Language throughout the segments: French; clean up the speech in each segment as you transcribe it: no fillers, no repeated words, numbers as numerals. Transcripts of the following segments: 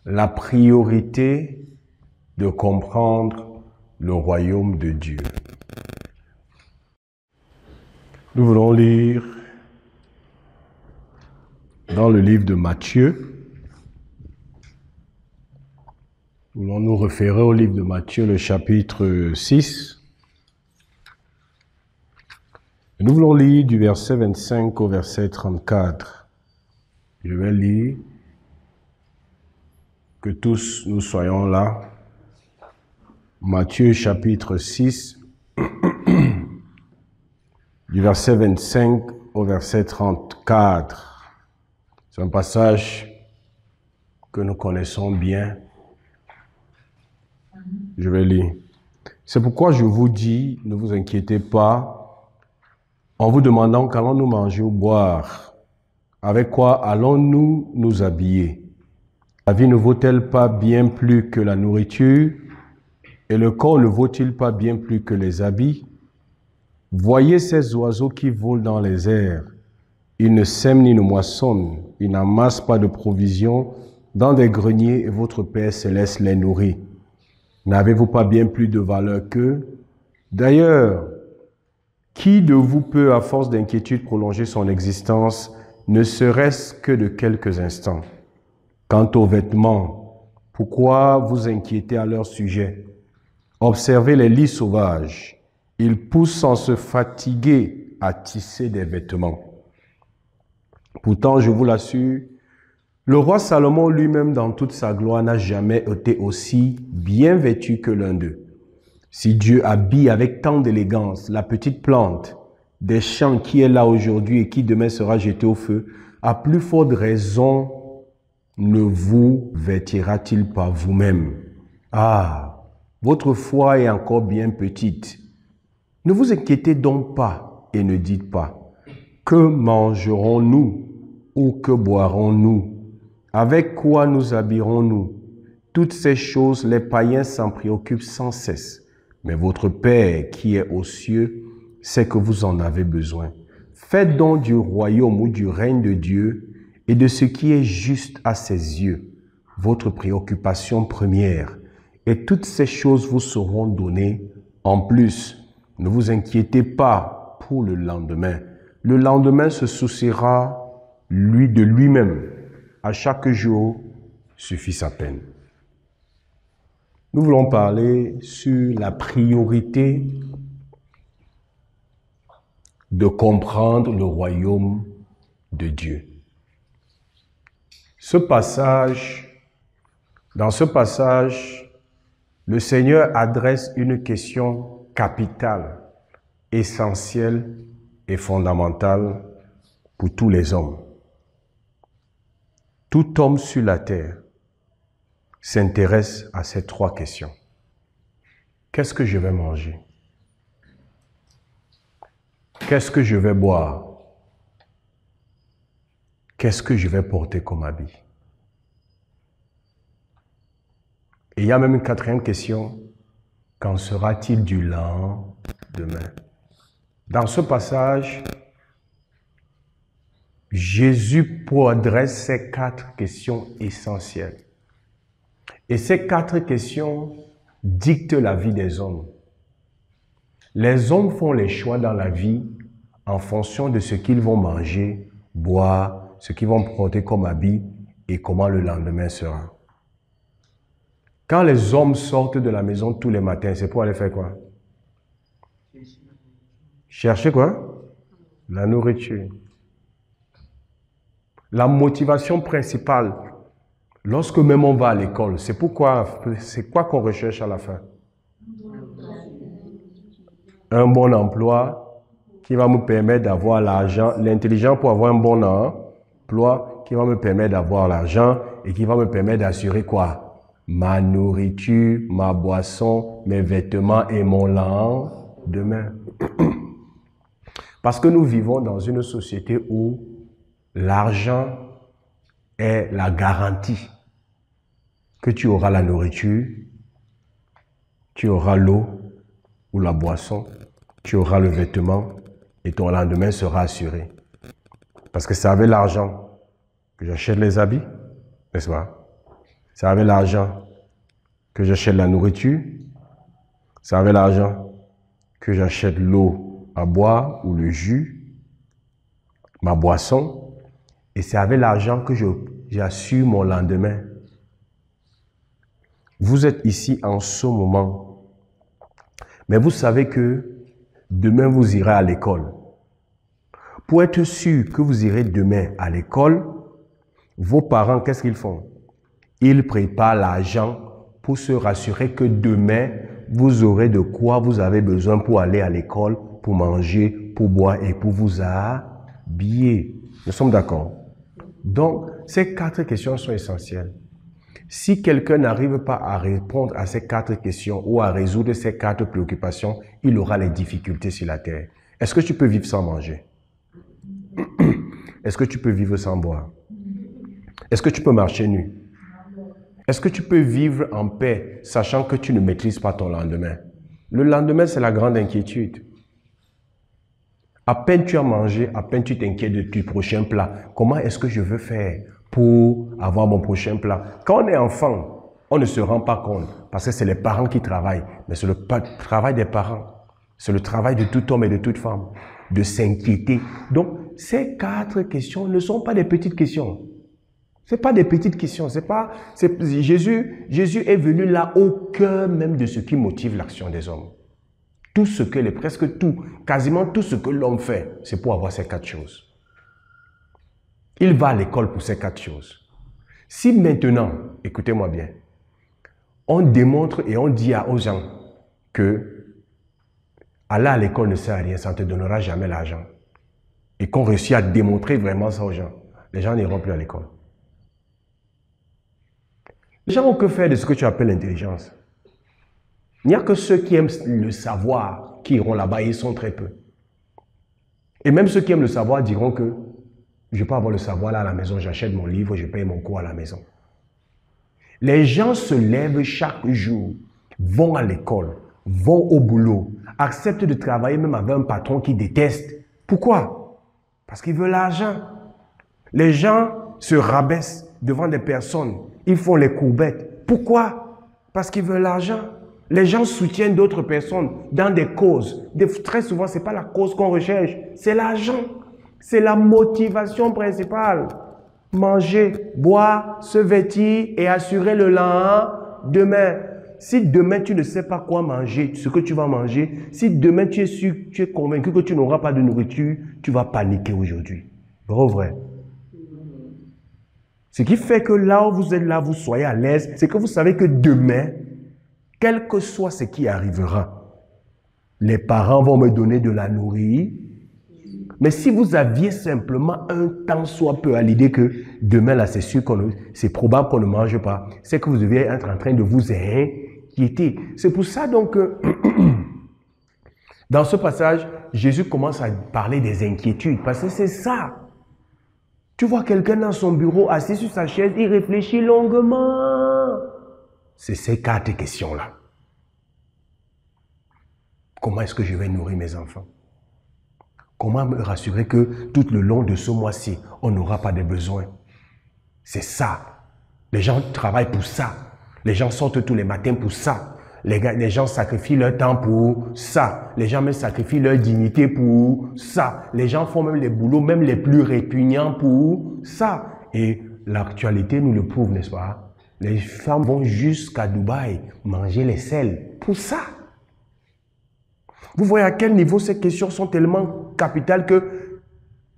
la priorité de comprendre le royaume de Dieu. Nous voulons lire dans le livre de Matthieu. Nous voulons nous référer au livre de Matthieu, le chapitre 6. Et nous voulons lire du verset 25 au verset 34. Je vais lire, que tous nous soyons là. Matthieu chapitre 6, du verset 25 au verset 34. C'est un passage que nous connaissons bien. Je vais lire. C'est pourquoi je vous dis, ne vous inquiétez pas, en vous demandant qu'allons-nous manger ou boire, avec quoi allons-nous nous habiller? La vie ne vaut-elle pas bien plus que la nourriture, et le corps ne vaut-il pas bien plus que les habits? Voyez ces oiseaux qui volent dans les airs. Ils ne sèment ni ne moissonnent, ils n'amassent pas de provisions dans des greniers, et votre Père céleste les nourrit. N'avez-vous pas bien plus de valeur qu'eux? D'ailleurs, qui de vous peut, à force d'inquiétude, prolonger son existence, ne serait-ce que de quelques instants? Quant aux vêtements, pourquoi vous inquiétez à leur sujet? Observez les lys sauvages. Ils poussent sans se fatiguer à tisser des vêtements. Pourtant, je vous l'assure, le roi Salomon lui-même, dans toute sa gloire, n'a jamais été aussi bien vêtu que l'un d'eux. Si Dieu habille avec tant d'élégance la petite plante des champs qui est là aujourd'hui et qui demain sera jetée au feu, à plus forte raison ne vous vêtira-t-il pas vous-même? Ah, votre foi est encore bien petite. Ne vous inquiétez donc pas et ne dites pas, que mangerons-nous ou que boirons-nous? Avec quoi nous habillerons-nous? Toutes ces choses, les païens s'en préoccupent sans cesse. Mais votre Père qui est aux cieux sait que vous en avez besoin. Faites donc du royaume ou du règne de Dieu et de ce qui est juste à ses yeux votre préoccupation première. Et toutes ces choses vous seront données en plus. Ne vous inquiétez pas pour le lendemain. Le lendemain se souciera, lui, de lui-même. À chaque jour suffit sa peine. Nous voulons parler sur la priorité de comprendre le royaume de Dieu. Dans ce passage, le Seigneur adresse une question capitale, essentielle et fondamentale pour tous les hommes. Tout homme sur la terre s'intéresse à ces trois questions. Qu'est-ce que je vais manger? Qu'est-ce que je vais boire? Qu'est-ce que je vais porter comme habit? Et il y a même une quatrième question. Qu'en sera-t-il du lendemain? Dans ce passage, Jésus adresse ces quatre questions essentielles. Et ces quatre questions dictent la vie des hommes. Les hommes font les choix dans la vie en fonction de ce qu'ils vont manger, boire, ce qu'ils vont porter comme habit et comment le lendemain sera. Quand les hommes sortent de la maison tous les matins, c'est pour aller faire quoi? Chercher quoi? La nourriture. La motivation principale, lorsque même on va à l'école, c'est quoi qu'on recherche à la fin? Un bon emploi qui va me permettre d'avoir l'argent, l'intelligence pour avoir un bon emploi qui va me permettre d'avoir l'argent et qui va me permettre d'assurer quoi? Ma nourriture, ma boisson, mes vêtements et mon lendemain. Parce que nous vivons dans une société où l'argent est la garantie que tu auras la nourriture, tu auras l'eau ou la boisson, tu auras le vêtement et ton lendemain sera assuré. Parce que c'est avec l'argent que j'achète les habits, n'est-ce pas? C'est avec l'argent que j'achète la nourriture. C'est avec l'argent que j'achète l'eau à boire ou le jus, ma boisson. Et c'est avec l'argent que j'assure mon lendemain. Vous êtes ici en ce moment. Mais vous savez que demain vous irez à l'école. Pour être sûr que vous irez demain à l'école, vos parents, qu'est-ce qu'ils font? Ils préparent l'argent pour se rassurer que demain, vous aurez de quoi vous avez besoin pour aller à l'école, pour manger, pour boire et pour vous habiller. Nous sommes d'accord? Donc, ces 4 questions sont essentielles. Si quelqu'un n'arrive pas à répondre à ces 4 questions ou à résoudre ces 4 préoccupations, il aura les difficultés sur la terre. Est-ce que tu peux vivre sans manger? Est-ce que tu peux vivre sans boire? Est-ce que tu peux marcher nu? Est-ce que tu peux vivre en paix, sachant que tu ne maîtrises pas ton lendemain? Le lendemain, c'est la grande inquiétude. À peine tu as mangé, à peine tu t'inquiètes de ton prochain plat. Comment est-ce que je veux faire pour avoir mon prochain plat? Quand on est enfant, on ne se rend pas compte, parce que c'est les parents qui travaillent. Mais c'est le travail des parents. C'est le travail de tout homme et de toute femme, de s'inquiéter. Donc, ces 4 questions ne sont pas des petites questions. Ce n'est pas des petites questions. Jésus est venu là au cœur même de ce qui motive l'action des hommes. Tout ce que, presque tout, quasiment tout ce que l'homme fait, c'est pour avoir ces 4 choses. Il va à l'école pour ces 4 choses. Si maintenant, écoutez-moi bien, on démontre et on dit aux gens que aller à l'école ne sert à rien, ça ne te donnera jamais l'argent, et qu'on réussit à démontrer vraiment ça aux gens, les gens n'iront plus à l'école. Les gens ont que faire de ce que tu appelles l'intelligence. Il n'y a que ceux qui aiment le savoir qui iront là-bas, et ils sont très peu. Et même ceux qui aiment le savoir diront que je peux avoir le savoir là à la maison, j'achète mon livre, je paye mon cours à la maison. Les gens se lèvent chaque jour, vont à l'école, vont au boulot, acceptent de travailler même avec un patron qu'ils détestent. Pourquoi? Parce qu'ils veulent l'argent. Les gens se rabaissent devant des personnes, ils font les courbettes. Pourquoi? Parce qu'ils veulent l'argent. Les gens soutiennent d'autres personnes dans des causes. Très souvent, ce n'est pas la cause qu'on recherche, c'est l'argent. C'est la motivation principale. Manger, boire, se vêtir et assurer le lendemain. Si demain tu ne sais pas quoi manger, ce que tu vas manger, si demain tu es sûr, tu es convaincu que tu n'auras pas de nourriture, tu vas paniquer aujourd'hui. Vrai ou vrai? Ce qui fait que là où vous êtes là, vous soyez à l'aise, c'est que vous savez que demain, quel que soit ce qui arrivera, les parents vont me donner de la nourriture. Mais si vous aviez simplement un temps soit peu à l'idée que demain, là, c'est sûr c'est probable qu'on ne mange pas, c'est que vous deviez être en train de vous inquiéter. C'est pour ça donc que dans ce passage, Jésus commence à parler des inquiétudes, parce que c'est ça. Tu vois quelqu'un dans son bureau, assis sur sa chaise, il réfléchit longuement. C'est ces 4 questions-là. Comment est-ce que je vais nourrir mes enfants? Comment me rassurer que tout le long de ce mois-ci, on n'aura pas de besoins? C'est ça. Les gens travaillent pour ça. Les gens sortent tous les matins pour ça. Les gens sacrifient leur temps pour ça. Les gens même sacrifient leur dignité pour ça. Les gens font même les boulots, même les plus répugnants pour ça. Et l'actualité nous le prouve, n'est-ce pas? Les femmes vont jusqu'à Dubaï manger les sels pour ça. Vous voyez à quel niveau ces questions sont tellement capitales que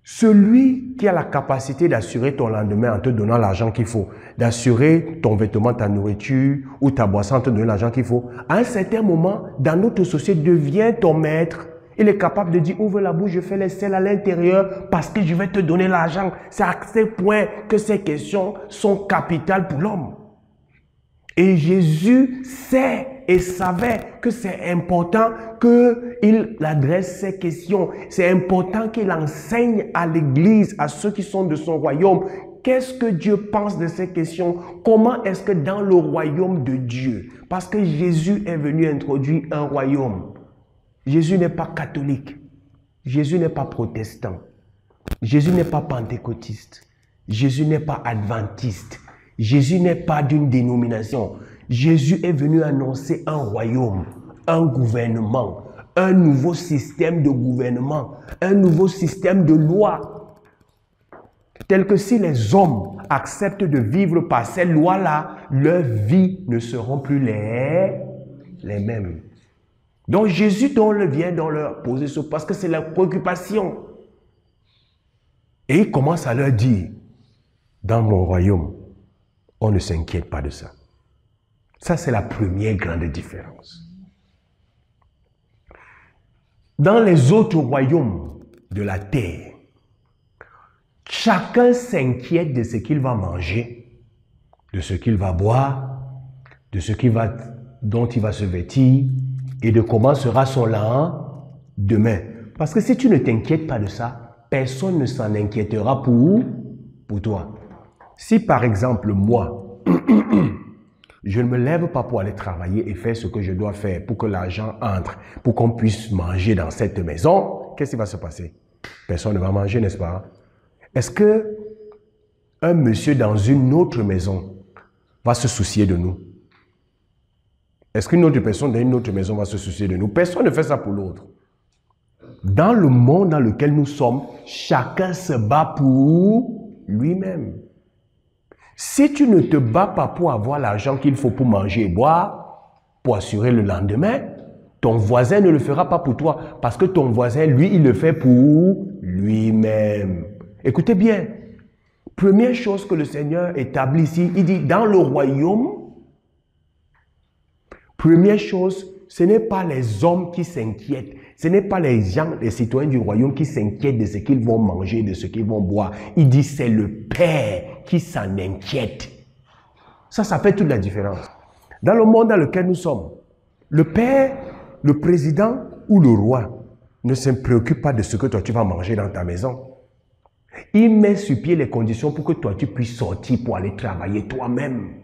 celui qui a la capacité d'assurer ton lendemain en te donnant l'argent qu'il faut, d'assurer ton vêtement, ta nourriture ou ta boisson en te donnant l'argent qu'il faut, à un certain moment, dans notre société, devient ton maître. Il est capable de dire, ouvre la bouche, je fais les sels à l'intérieur parce que je vais te donner l'argent. C'est à ce point que ces questions sont capitales pour l'homme. Et Jésus sait et savait que c'est important qu'il adresse ces questions. C'est important qu'il enseigne à l'Église, à ceux qui sont de son royaume, qu'est-ce que Dieu pense de ces questions? Comment est-ce que dans le royaume de Dieu, parce que Jésus est venu introduire un royaume. Jésus n'est pas catholique. Jésus n'est pas protestant. Jésus n'est pas pentecôtiste. Jésus n'est pas adventiste. Jésus n'est pas d'une dénomination. Jésus est venu annoncer un royaume, un gouvernement, un nouveau système de gouvernement, un nouveau système de loi. Tel que si les hommes acceptent de vivre par ces lois-là, leurs vies ne seront plus les mêmes. Donc Jésus vient dans leur poser ça parce que c'est leur préoccupation. Et il commence à leur dire, dans mon royaume, on ne s'inquiète pas de ça. Ça, c'est la première grande différence. Dans les autres royaumes de la terre, chacun s'inquiète de ce qu'il va manger, de ce qu'il va boire, de ce dont il va se vêtir et de comment sera son lendemain. Parce que si tu ne t'inquiètes pas de ça, personne ne s'en inquiétera pour toi. Si par exemple, moi, je ne me lève pas pour aller travailler et faire ce que je dois faire pour que l'argent entre, pour qu'on puisse manger dans cette maison, qu'est-ce qui va se passer? Personne ne va manger, n'est-ce pas? Est-ce que un monsieur dans une autre maison va se soucier de nous? Est-ce qu'une autre personne dans une autre maison va se soucier de nous? Personne ne fait ça pour l'autre. Dans le monde dans lequel nous sommes, chacun se bat pour lui-même. Si tu ne te bats pas pour avoir l'argent qu'il faut pour manger et boire, pour assurer le lendemain, ton voisin ne le fera pas pour toi parce que ton voisin, lui, il le fait pour lui-même. Écoutez bien, première chose que le Seigneur établit ici, il dit dans le royaume, première chose, ce n'est pas les hommes qui s'inquiètent, ce n'est pas les gens, les citoyens du royaume qui s'inquiètent de ce qu'ils vont manger, de ce qu'ils vont boire. Il dit c'est le Père qui s'en inquiète. Ça fait toute la différence. Dans le monde dans lequel nous sommes, le Père, le président ou le roi ne se préoccupe pas de ce que toi tu vas manger dans ta maison. Il met sur pied les conditions pour que toi tu puisses sortir pour aller travailler toi-même.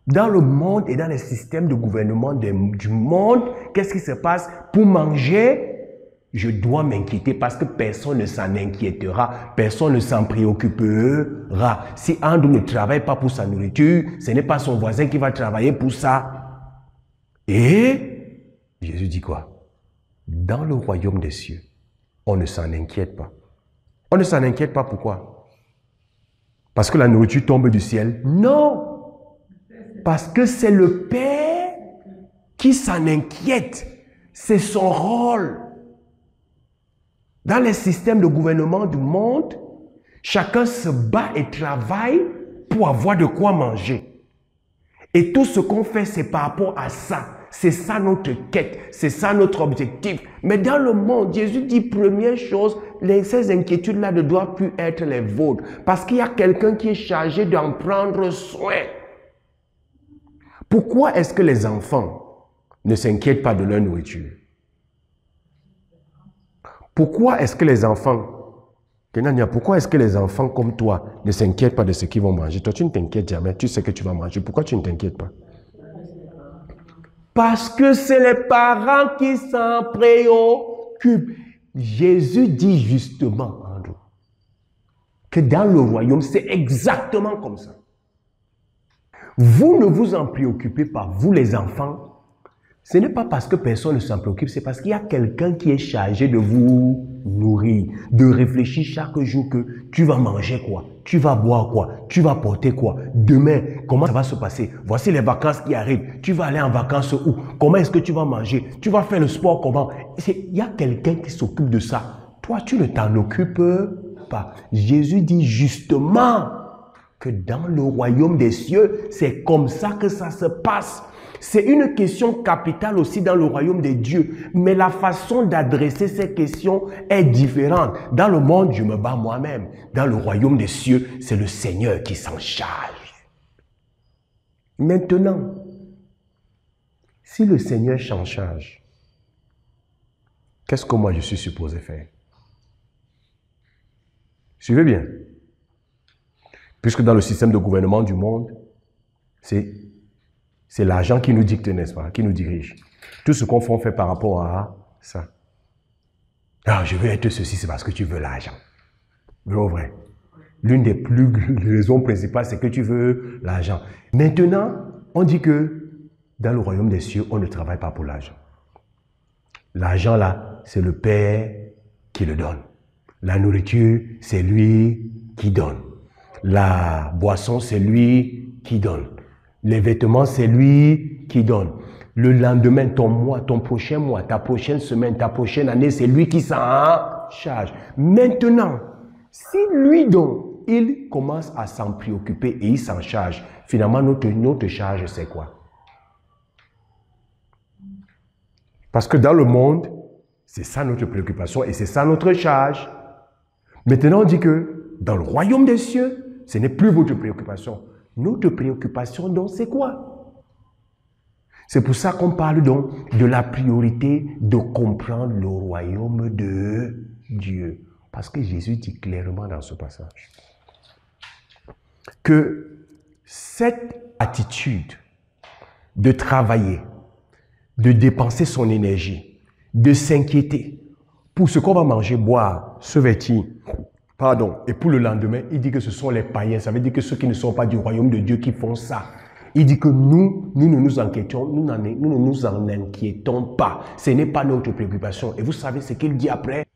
Dans le monde et dans les systèmes de gouvernement du monde, qu'est-ce qui se passe? Pour manger, je dois m'inquiéter parce que personne ne s'en inquiétera, personne ne s'en préoccupera. Si Andrew ne travaille pas pour sa nourriture, ce n'est pas son voisin qui va travailler pour ça. Et Jésus dit quoi? Dans le royaume des cieux, on ne s'en inquiète pas. On ne s'en inquiète pas pourquoi? Parce que la nourriture tombe du ciel? Non! Parce que c'est le Père qui s'en inquiète. C'est son rôle. Dans les systèmes de gouvernement du monde, chacun se bat et travaille pour avoir de quoi manger. Et tout ce qu'on fait, c'est par rapport à ça. C'est ça notre quête, c'est ça notre objectif. Mais dans le monde, Jésus dit, première chose, ces inquiétudes-là ne doivent plus être les vôtres. Parce qu'il y a quelqu'un qui est chargé d'en prendre soin. Pourquoi est-ce que les enfants ne s'inquiètent pas de leur nourriture? Pourquoi est-ce que les enfants, pourquoi est-ce que les enfants comme toi ne s'inquiètent pas de ce qu'ils vont manger? Toi, tu ne t'inquiètes jamais, tu sais que tu vas manger. Pourquoi tu ne t'inquiètes pas? Parce que c'est les parents qui s'en préoccupent. Jésus dit justement, Andrew, que dans le royaume, c'est exactement comme ça. Vous ne vous en préoccupez pas, vous les enfants. Ce n'est pas parce que personne ne s'en préoccupe, c'est parce qu'il y a quelqu'un qui est chargé de vous nourrir, de réfléchir chaque jour que tu vas manger quoi, tu vas boire quoi, tu vas porter quoi, demain, comment ça va se passer, voici les vacances qui arrivent, tu vas aller en vacances où, comment est-ce que tu vas manger, tu vas faire le sport comment. Il y a quelqu'un qui s'occupe de ça. Toi, tu ne t'en occupes pas. Jésus dit justement que dans le royaume des cieux, c'est comme ça que ça se passe. C'est une question capitale aussi dans le royaume des dieux. Mais la façon d'adresser ces questions est différente. Dans le monde, je me bats moi-même. Dans le royaume des cieux, c'est le Seigneur qui s'en charge. Maintenant, si le Seigneur s'en charge, qu'est-ce que moi je suis supposé faire? Suivez bien. Puisque dans le système de gouvernement du monde, c'est l'argent qui nous dicte, n'est-ce pas, qui nous dirige. Tout ce qu'on fait, on fait par rapport à ça. Ah, je veux être ceci, c'est parce que tu veux l'argent. Vrai ou vrai? L'une des raisons principales, c'est que tu veux l'argent. Maintenant, on dit que dans le royaume des cieux, on ne travaille pas pour l'argent. L'argent là, c'est le Père qui le donne. La nourriture, c'est lui qui donne. La boisson, c'est lui qui donne. Les vêtements, c'est lui qui donne. Le lendemain, ton mois, ton prochain mois, ta prochaine semaine, ta prochaine année, c'est lui qui s'en charge. Maintenant, si lui donne, il commence à s'en préoccuper et il s'en charge. Finalement, notre charge, c'est quoi? Parce que dans le monde, c'est ça notre préoccupation et c'est ça notre charge. Maintenant, on dit que dans le royaume des cieux, ce n'est plus votre préoccupation. Notre préoccupation, donc, c'est quoi? C'est pour ça qu'on parle donc de la priorité de comprendre le royaume de Dieu. Parce que Jésus dit clairement dans ce passage que cette attitude de travailler, de dépenser son énergie, de s'inquiéter pour ce qu'on va manger, boire, se vêtir, et pour le lendemain, il dit que ce sont les païens, ça veut dire que ceux qui ne sont pas du royaume de Dieu qui font ça. Il dit que nous ne nous inquiétons, nous ne nous en inquiétons pas. Ce n'est pas notre préoccupation. Et vous savez ce qu'il dit après?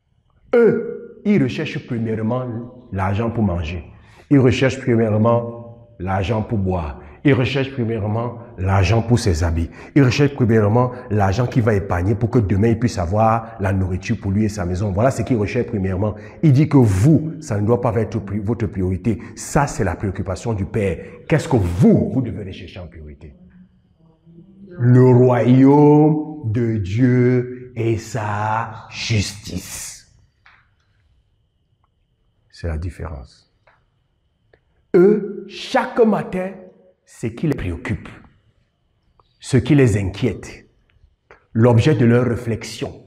Eux, ils recherchent premièrement l'argent pour manger. Ils recherchent premièrement l'argent pour boire. Ils recherchent premièrement l'argent pour ses habits. Ils recherchent premièrement l'argent qu'il va épargner pour que demain il puisse avoir la nourriture pour lui et sa maison. Voilà ce qu'il recherche premièrement. Il dit que vous, ça ne doit pas être votre priorité. Ça, c'est la préoccupation du Père. Qu'est-ce que vous devez rechercher en priorité? Le royaume de Dieu et sa justice. C'est la différence. Eux, chaque matin, ce qui les préoccupe, ce qui les inquiète, l'objet de leur réflexion,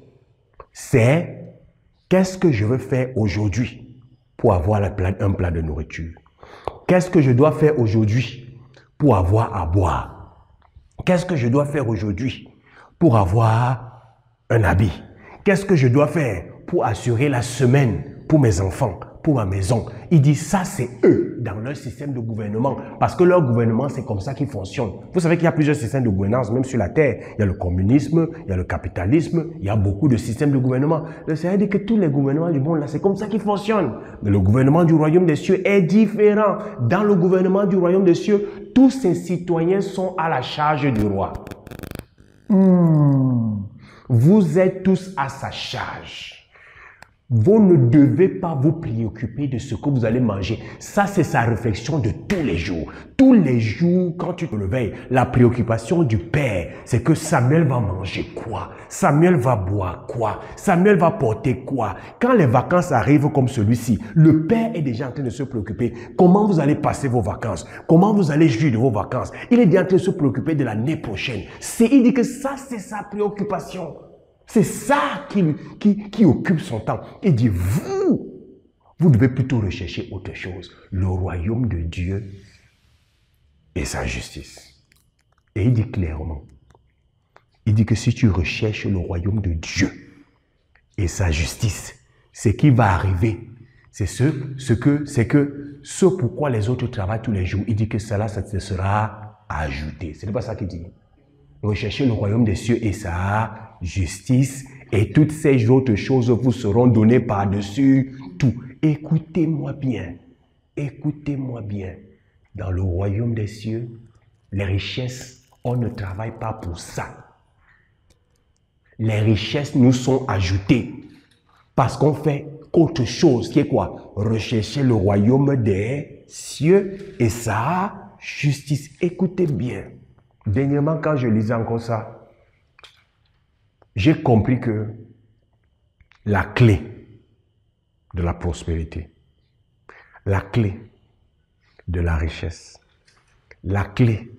c'est qu'est-ce que je veux faire aujourd'hui pour avoir un plat de nourriture? Qu'est-ce que je dois faire aujourd'hui pour avoir à boire? Qu'est-ce que je dois faire aujourd'hui pour avoir un habit? Qu'est-ce que je dois faire pour assurer la semaine pour mes enfants, pour ma maison? Il dit ça, c'est eux dans leur système de gouvernement. Parce que leur gouvernement, c'est comme ça qu'ils fonctionnent. Vous savez qu'il y a plusieurs systèmes de gouvernance, même sur la terre. Il y a le communisme, il y a le capitalisme, il y a beaucoup de systèmes de gouvernement. Le Seigneur dit que tous les gouvernements du monde, là, c'est comme ça qu'ils fonctionnent. Mais le gouvernement du royaume des cieux est différent. Dans le gouvernement du royaume des cieux, tous ces citoyens sont à la charge du roi. Vous êtes tous à sa charge. Vous ne devez pas vous préoccuper de ce que vous allez manger. Ça, c'est sa réflexion de tous les jours. Tous les jours, quand tu te réveilles, la préoccupation du Père, c'est que Samuel va manger quoi? Samuel va boire quoi? Samuel va porter quoi? Quand les vacances arrivent comme celui-ci, le Père est déjà en train de se préoccuper. Comment vous allez passer vos vacances? Comment vous allez jouir de vos vacances? Il est déjà en train de se préoccuper de l'année prochaine. Il dit que ça, c'est sa préoccupation. C'est ça qui occupe son temps. Il dit, vous devez plutôt rechercher autre chose. Le royaume de Dieu et sa justice. Et il dit clairement, il dit que si tu recherches le royaume de Dieu et sa justice, ce qui va arriver, c'est ce pourquoi les autres travaillent tous les jours. Il dit que cela, ça te sera ajouté. Ce n'est pas ça qu'il dit. Recherchez le royaume des cieux et sa justice, et toutes ces autres choses vous seront données par-dessus tout. Écoutez-moi bien. Écoutez-moi bien. Dans le royaume des cieux, les richesses, on ne travaille pas pour ça. Les richesses nous sont ajoutées parce qu'on fait autre chose qui est quoi? Rechercher le royaume des cieux et sa justice. Écoutez bien. Dernièrement, quand je lisais encore ça, j'ai compris que la clé de la prospérité, la clé de la richesse, la clé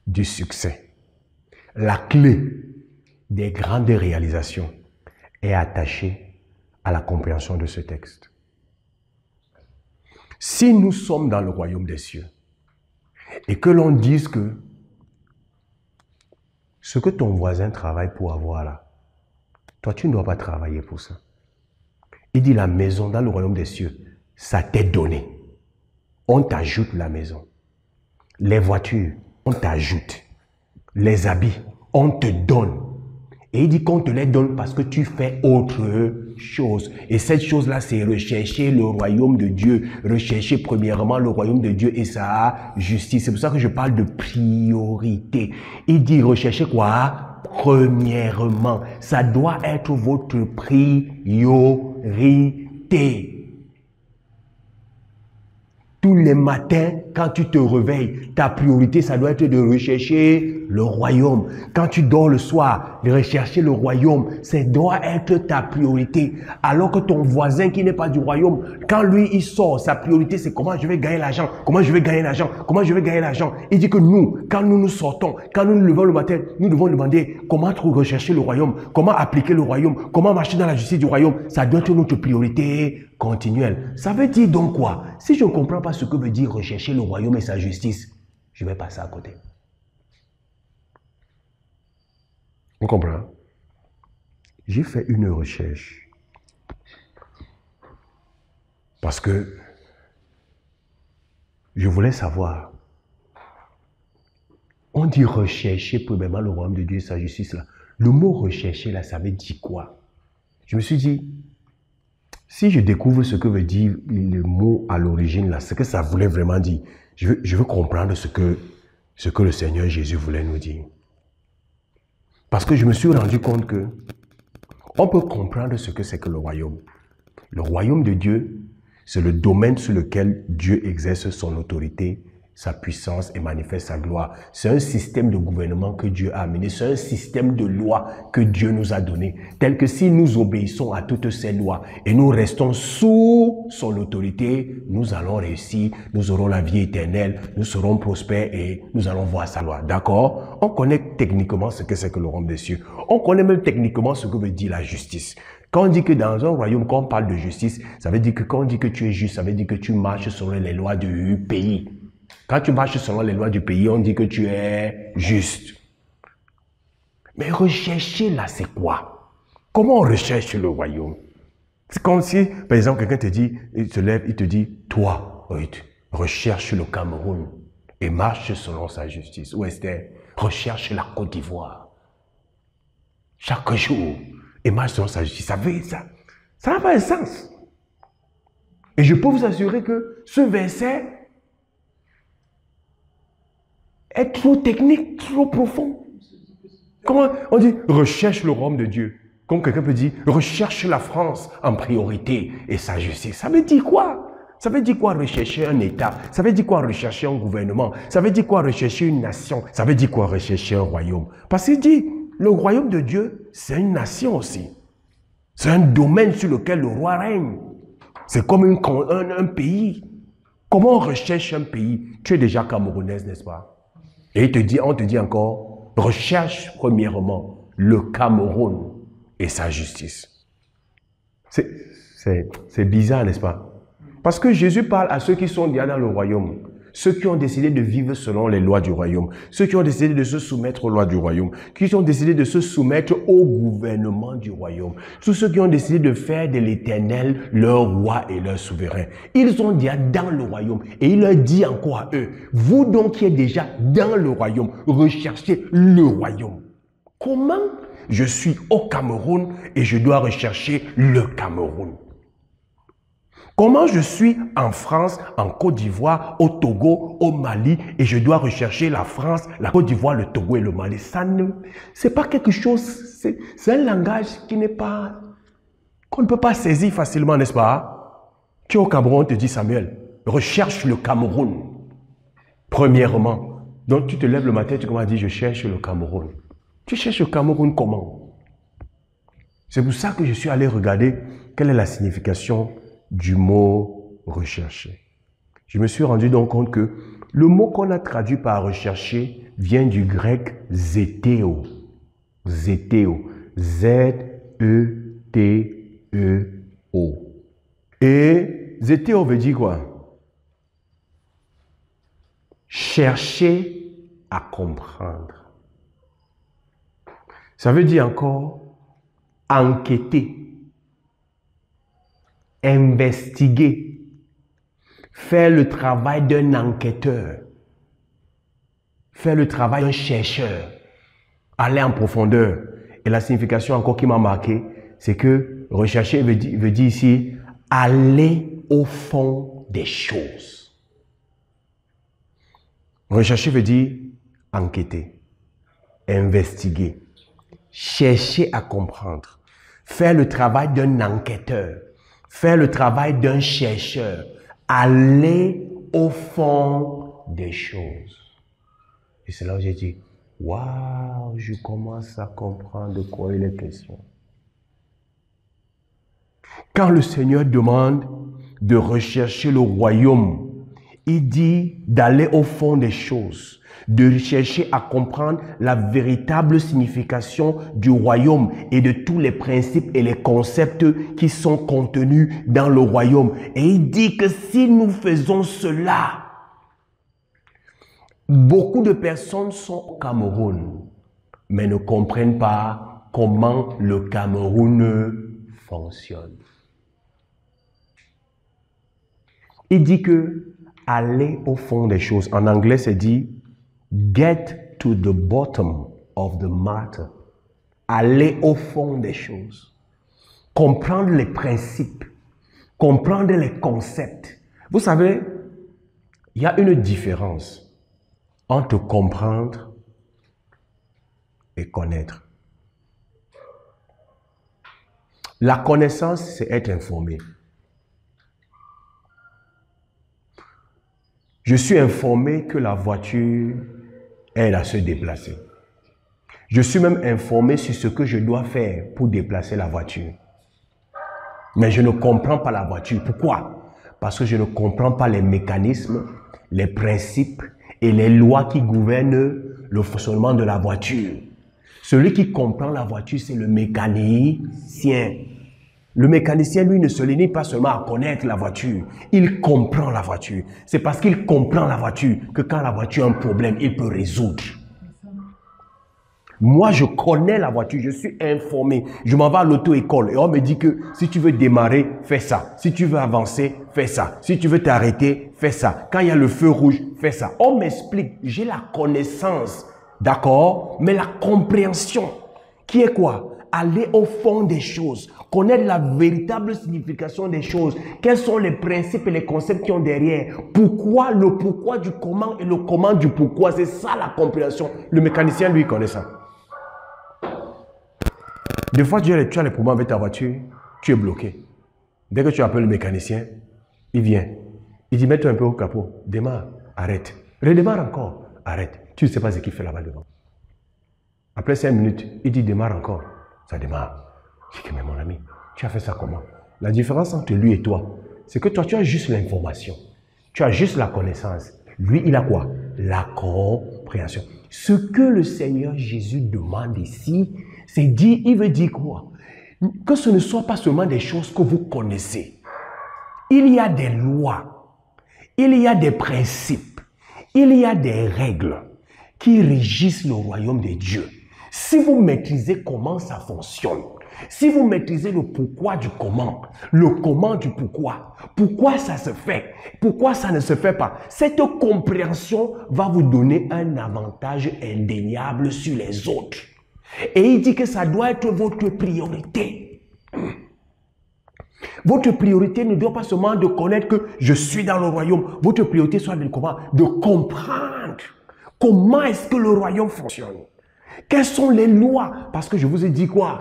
du succès, la clé des grandes réalisations est attachée à la compréhension de ce texte. Si nous sommes dans le royaume des cieux et que l'on dise que ce que ton voisin travaille pour avoir là, toi tu ne dois pas travailler pour ça. Il dit la maison dans le royaume des cieux, ça t'est donné. on t'ajoute la maison. Les voitures, on t'ajoute. Les habits, on te donne. Et il dit qu'on te les donne parce que tu fais autre chose. Et cette chose-là, c'est rechercher le royaume de Dieu. Rechercher premièrement le royaume de Dieu et sa justice. C'est pour ça que je parle de priorité. Il dit rechercher quoi? Premièrement. Ça doit être votre priorité. Tous les matins, quand tu te réveilles, ta priorité, ça doit être de rechercher le royaume. Quand tu dors le soir, de rechercher le royaume, ça doit être ta priorité. Alors que ton voisin qui n'est pas du royaume, quand lui, il sort, sa priorité, c'est comment je vais gagner l'argent, comment je vais gagner l'argent, comment je vais gagner l'argent. Il dit que nous, quand nous nous sortons, quand nous nous levons le matin, nous devons demander comment rechercher le royaume, comment appliquer le royaume, comment marcher dans la justice du royaume. Ça doit être notre priorité continuelle. Ça veut dire donc quoi? Si je ne comprends pas ce que veut dire rechercher le royaume et sa justice, je vais passer à côté. On comprend? J'ai fait une recherche parce que je voulais savoir. On dit rechercher premièrement le royaume de Dieu et sa justice là. Le mot rechercher là, ça veut dire quoi? Je me suis dit, si je découvre ce que veut dire le mot à l'origine là, ce que ça voulait vraiment dire, je veux comprendre ce que le Seigneur Jésus voulait nous dire. Parce que je me suis rendu compte que on peut comprendre ce que c'est que le royaume. Le royaume de Dieu, c'est le domaine sur lequel Dieu exerce son autorité, sa puissance et manifeste sa gloire. C'est un système de gouvernement que Dieu a amené. C'est un système de lois que Dieu nous a donné. Tel que si nous obéissons à toutes ces lois et nous restons sous son autorité, nous allons réussir, nous aurons la vie éternelle, nous serons prospères et nous allons voir sa gloire. D'accord? On connaît techniquement ce que c'est que le royaume des cieux. On connaît même techniquement ce que veut dire la justice. Quand on dit que dans un royaume, quand on parle de justice, ça veut dire que quand on dit que tu es juste, ça veut dire que tu marches selon les lois du pays. Quand tu marches selon les lois du pays, on dit que tu es juste. Mais rechercher là, c'est quoi? Comment on recherche le royaume? C'est comme si, par exemple, quelqu'un te dit, il se lève, il te dit, toi, recherche le Cameroun et marche selon sa justice. Ou est-ce recherche la Côte d'Ivoire chaque jour et marche selon sa justice. Ça n'a pas de sens. Et je peux vous assurer que ce verset est trop technique, trop profond. Comment on dit recherche le royaume de Dieu? Comme quelqu'un peut dire recherche la France en priorité et sa justice. Ça veut dire quoi? Ça veut dire quoi rechercher un État? Ça veut dire quoi rechercher un gouvernement? Ça veut dire quoi rechercher une nation? Ça veut dire quoi rechercher un royaume? Parce qu'il dit le royaume de Dieu, c'est une nation aussi. C'est un domaine sur lequel le roi règne. C'est comme un pays. Comment on recherche un pays? Tu es déjà camerounaise, n'est-ce pas? Et on te dit encore, recherche premièrement le Cameroun et sa justice. C'est bizarre, n'est-ce pas? Parce que Jésus parle à ceux qui sont déjà dans le royaume, ceux qui ont décidé de vivre selon les lois du royaume, ceux qui ont décidé de se soumettre aux lois du royaume, qui ont décidé de se soumettre au gouvernement du royaume, tous ceux qui ont décidé de faire de l'Éternel leur roi et leur souverain. Ils sont déjà dans le royaume et il leur dit encore à eux, vous donc qui êtes déjà dans le royaume, recherchez le royaume. Comment? Je suis au Cameroun et je dois rechercher le Cameroun. Comment je suis en France, en Côte d'Ivoire, au Togo, au Mali, et je dois rechercher la France, la Côte d'Ivoire, le Togo et le Mali. C'est pas quelque chose, c'est un langage qu'on ne peut pas saisir facilement, n'est-ce pas? Tu es au Cameroun, on te dit Samuel, recherche le Cameroun, premièrement. Donc tu te lèves le matin, tu commences à dire, je cherche le Cameroun. Tu cherches le Cameroun comment? C'est pour ça que je suis allé regarder quelle est la signification du mot rechercher. Je me suis rendu donc compte que le mot qu'on a traduit par rechercher vient du grec zétéo. Zétéo. Z-E-T-E-O. Et zétéo veut dire quoi? Chercher à comprendre. Ça veut dire encore enquêter, investiguer, faire le travail d'un enquêteur, faire le travail d'un chercheur, aller en profondeur. Et la signification encore qui m'a marqué, c'est que rechercher veut dire ici aller au fond des choses. Rechercher veut dire enquêter, investiguer, chercher à comprendre, faire le travail d'un enquêteur, faire le travail d'un chercheur, aller au fond des choses. Et c'est là où j'ai dit, waouh, je commence à comprendre de quoi il est question. Quand le Seigneur demande de rechercher le royaume, il dit d'aller au fond des choses, de chercher à comprendre la véritable signification du royaume et de tous les principes et les concepts qui sont contenus dans le royaume. Et il dit que si nous faisons cela, beaucoup de personnes sont au Cameroun, mais ne comprennent pas comment le Cameroun fonctionne. Il dit que aller au fond des choses, en anglais c'est dit get to the bottom of the matter. Aller au fond des choses. Comprendre les principes, comprendre les concepts. Vous savez, il y a une différence entre comprendre et connaître. La connaissance, c'est être informé. Je suis informé que la voiture aide à se déplacer. Je suis même informé sur ce que je dois faire pour déplacer la voiture. Mais je ne comprends pas la voiture. Pourquoi? Parce que je ne comprends pas les mécanismes, les principes et les lois qui gouvernent le fonctionnement de la voiture. Celui qui comprend la voiture, c'est le mécanicien. Le mécanicien, lui, ne se limite pas seulement à connaître la voiture. Il comprend la voiture. C'est parce qu'il comprend la voiture que quand la voiture a un problème, il peut résoudre. Moi, je connais la voiture, je suis informé. Je m'en vais à l'auto-école et on me dit que si tu veux démarrer, fais ça. Si tu veux avancer, fais ça. Si tu veux t'arrêter, fais ça. Quand il y a le feu rouge, fais ça. On m'explique, j'ai la connaissance, d'accord, mais la compréhension, qui est quoi? Aller au fond des choses, connaître la véritable signification des choses. Quels sont les principes et les concepts qui ont derrière? Pourquoi, le pourquoi du comment et le comment du pourquoi. C'est ça la compréhension. Le mécanicien, lui, connaît ça. Des fois, tu as les problèmes avec ta voiture, tu es bloqué. Dès que tu appelles le mécanicien, il vient. Il dit, mets-toi un peu au capot, démarre, arrête. Redémarre encore, arrête. Tu ne sais pas ce qu'il fait là-bas devant. Après 5 minutes, il dit, démarre encore. Ça démarre. Je dis, mais mon ami, tu as fait ça comment? La différence entre lui et toi, c'est que toi, tu as juste l'information. Tu as juste la connaissance. Lui, il a quoi? La compréhension. Ce que le Seigneur Jésus demande ici, c'est dire, il veut dire quoi? Que ce ne soit pas seulement des choses que vous connaissez. Il y a des lois, il y a des principes, il y a des règles qui régissent le royaume de Dieu. Si vous maîtrisez comment ça fonctionne, si vous maîtrisez le pourquoi du comment, le comment du pourquoi ça se fait, pourquoi ça ne se fait pas, cette compréhension va vous donner un avantage indéniable sur les autres. Et il dit que ça doit être votre priorité. Votre priorité ne doit pas seulement de connaître que je suis dans le royaume. Votre priorité soit de comment? De comprendre comment est-ce que le royaume fonctionne. Quelles sont les lois? Parce que je vous ai dit quoi?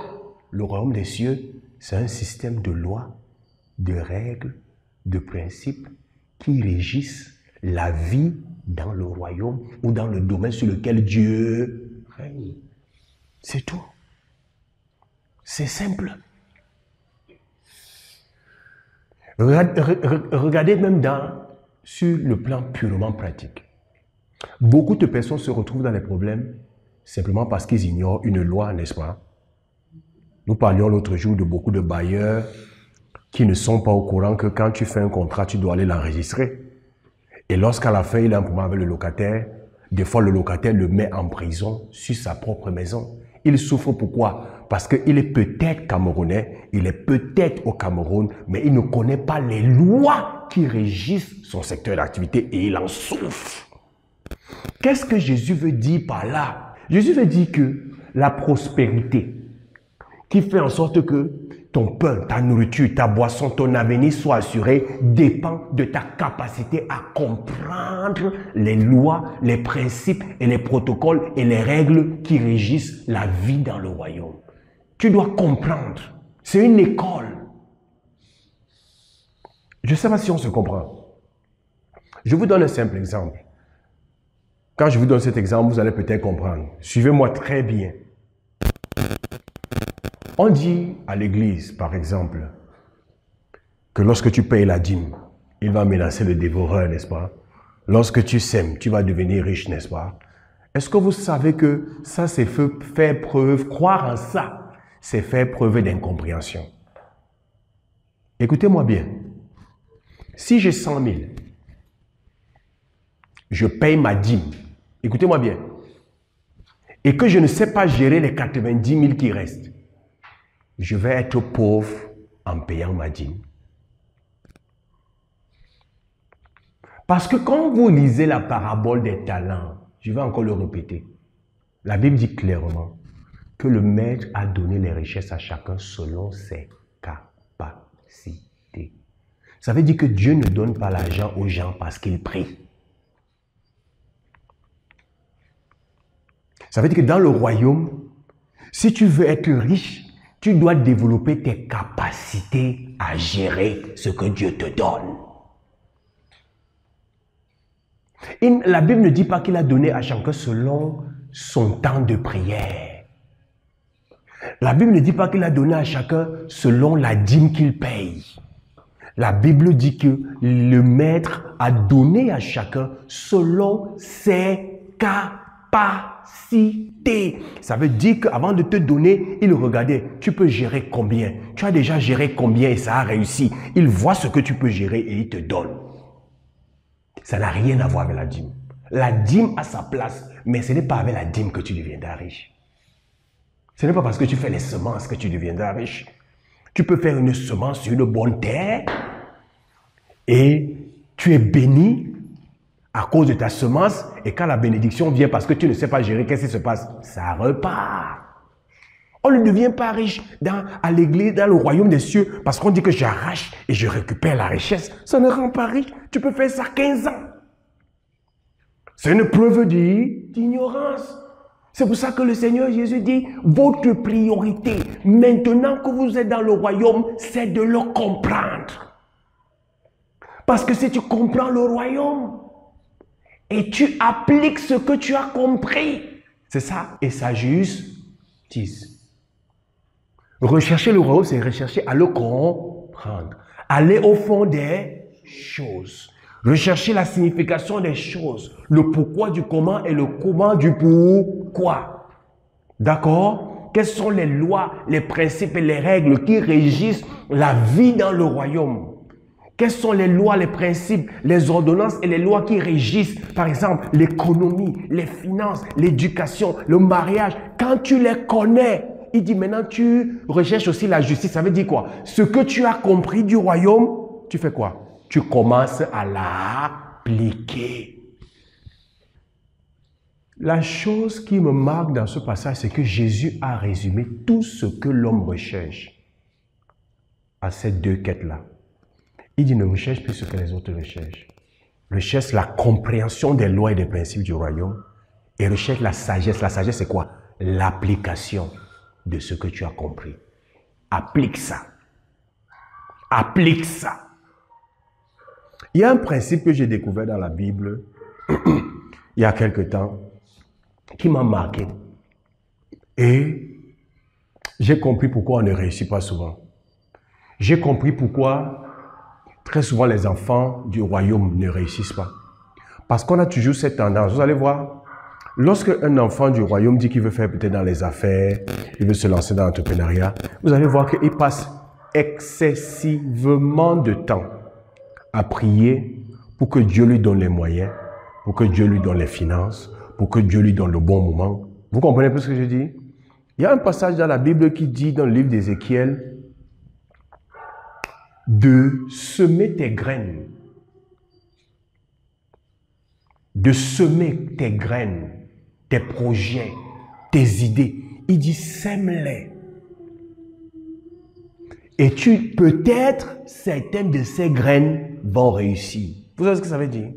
Le royaume des cieux, c'est un système de lois, de règles, de principes qui régissent la vie dans le royaume ou dans le domaine sur lequel Dieu règne. C'est tout. C'est simple. Regardez même sur le plan purement pratique. Beaucoup de personnes se retrouvent dans les problèmes simplement parce qu'ils ignorent une loi, n'est-ce pas? Nous parlions l'autre jour de beaucoup de bailleurs qui ne sont pas au courant que quand tu fais un contrat, tu dois aller l'enregistrer. Et lorsqu'à la fin, il a un problème avec le locataire, des fois le locataire le met en prison sur sa propre maison. Il souffre pourquoi? Parce qu'il est peut-être camerounais, il est peut-être au Cameroun, mais il ne connaît pas les lois qui régissent son secteur d'activité et il en souffre. Qu'est-ce que Jésus veut dire par là? Jésus veut dire que la prospérité qui fait en sorte que ton pain, ta nourriture, ta boisson, ton avenir soit assuré dépend de ta capacité à comprendre les lois, les principes et les protocoles et les règles qui régissent la vie dans le royaume. Tu dois comprendre. C'est une école. Je ne sais pas si on se comprend. Je vous donne un simple exemple. Quand je vous donne cet exemple, vous allez peut-être comprendre. Suivez-moi très bien. On dit à l'église, par exemple, que lorsque tu payes la dîme, il va menacer le dévoreur, n'est-ce pas? Lorsque tu sèmes, tu vas devenir riche, n'est-ce pas? Est-ce que vous savez que ça, c'est faire preuve, croire en ça, c'est faire preuve d'incompréhension? Écoutez-moi bien. Si j'ai 100 000, je paye ma dîme. Écoutez-moi bien. Et que je ne sais pas gérer les 90 000 qui restent. Je vais être pauvre en payant ma dîme. Parce que quand vous lisez la parabole des talents, je vais encore le répéter, la Bible dit clairement que le maître a donné les richesses à chacun selon ses capacités. Ça veut dire que Dieu ne donne pas l'argent aux gens parce qu'ils prient. Ça veut dire que dans le royaume, si tu veux être riche, tu dois développer tes capacités à gérer ce que Dieu te donne. La Bible ne dit pas qu'il a donné à chacun selon son temps de prière. La Bible ne dit pas qu'il a donné à chacun selon la dîme qu'il paye. La Bible dit que le maître a donné à chacun selon ses capacités. Ça veut dire qu'avant de te donner, il regardait, tu peux gérer combien? Tu as déjà géré combien et ça a réussi? Il voit ce que tu peux gérer et il te donne. Ça n'a rien à voir avec la dîme. La dîme a sa place, mais ce n'est pas avec la dîme que tu deviendras riche. Ce n'est pas parce que tu fais les semences que tu deviendras riche. Tu peux faire une semence sur une bonne terre et tu es béni à cause de ta semence et quand la bénédiction vient parce que tu ne sais pas gérer, qu'est-ce qui se passe? Ça repart. On ne devient pas riche à l'église, dans le royaume des cieux parce qu'on dit que j'arrache et je récupère la richesse. Ça ne rend pas riche. Tu peux faire ça 15 ans. C'est une preuve d'ignorance. C'est pour ça que le Seigneur Jésus dit, votre priorité, maintenant que vous êtes dans le royaume, c'est de le comprendre. Parce que si tu comprends le royaume et tu appliques ce que tu as compris, c'est ça, et sa justice. Rechercher le royaume, c'est rechercher à le comprendre. Aller au fond des choses. Rechercher la signification des choses. Le pourquoi du comment et le comment du pourquoi. D'accord? Quelles sont les lois, les principes et les règles qui régissent la vie dans le royaume? Quelles sont les lois, les principes, les ordonnances et les lois qui régissent, par exemple, l'économie, les finances, l'éducation, le mariage? Quand tu les connais, il dit maintenant tu recherches aussi la justice. Ça veut dire quoi? Ce que tu as compris du royaume, tu fais quoi? Tu commences à l'appliquer. La chose qui me marque dans ce passage, c'est que Jésus a résumé tout ce que l'homme recherche à ces deux quêtes-là. Il dit ne recherche plus ce que les autres recherchent. Recherche la compréhension des lois et des principes du royaume et recherche la sagesse. La sagesse, c'est quoi? L'application de ce que tu as compris. Applique ça. Applique ça. Il y a un principe que j'ai découvert dans la Bible il y a quelque temps qui m'a marqué. Et j'ai compris pourquoi on ne réussit pas souvent. J'ai compris pourquoi très souvent les enfants du royaume ne réussissent pas. Parce qu'on a toujours cette tendance. Vous allez voir, lorsque un enfant du royaume dit qu'il veut faire peut-être dans les affaires, il veut se lancer dans l'entrepreneuriat, vous allez voir qu'il passe excessivement de temps à prier pour que Dieu lui donne les moyens, pour que Dieu lui donne les finances, pour que Dieu lui donne le bon moment. Vous comprenez un peu ce que je dis? Il y a un passage dans la Bible qui dit, dans le livre d'Ézéchiel, de semer tes graines. De semer tes graines, tes projets, tes idées. Il dit, sème-les. Et peut-être, certaines de ces graines vont réussir. Vous savez ce que ça veut dire?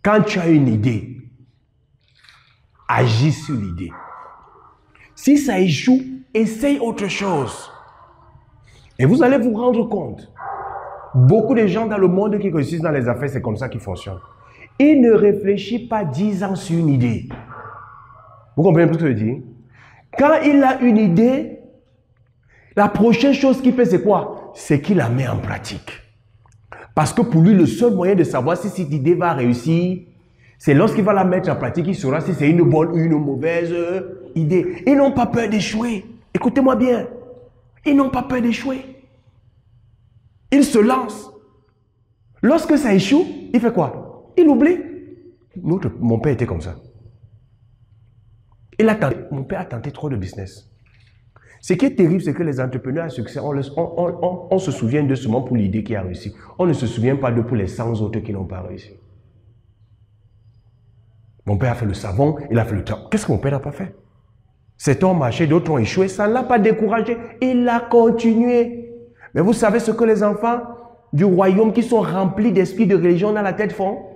Quand tu as une idée, agis sur l'idée. Si ça échoue, essaye autre chose. Et vous allez vous rendre compte. Beaucoup de gens dans le monde qui réussissent dans les affaires, c'est comme ça qu'ils fonctionnent. Ils ne réfléchissent pas 10 ans sur une idée. Vous comprenez ce que je veux dire? Quand il a une idée, la prochaine chose qu'il fait, c'est quoi? C'est qu'il la met en pratique. Parce que pour lui, le seul moyen de savoir si cette idée va réussir, c'est lorsqu'il va la mettre en pratique, il saura si c'est une bonne ou une mauvaise idée. Ils n'ont pas peur d'échouer. Écoutez-moi bien. Ils n'ont pas peur d'échouer. Ils se lancent. Lorsque ça échoue, il fait quoi? Il oublie. Mon père était comme ça. Mon père a tenté trop de business. Ce qui est terrible, c'est que les entrepreneurs à succès, on se souvient d'eux seulement pour l'idée qui a réussi. On ne se souvient pas d'eux pour les 100 autres qui n'ont pas réussi. Mon père a fait le savon, il a fait le temps. Qu'est-ce que mon père n'a pas fait? Certains ont marché, d'autres ont échoué, ça ne l'a pas découragé. Il a continué. Mais vous savez ce que les enfants du royaume qui sont remplis d'esprit de religion dans la tête font?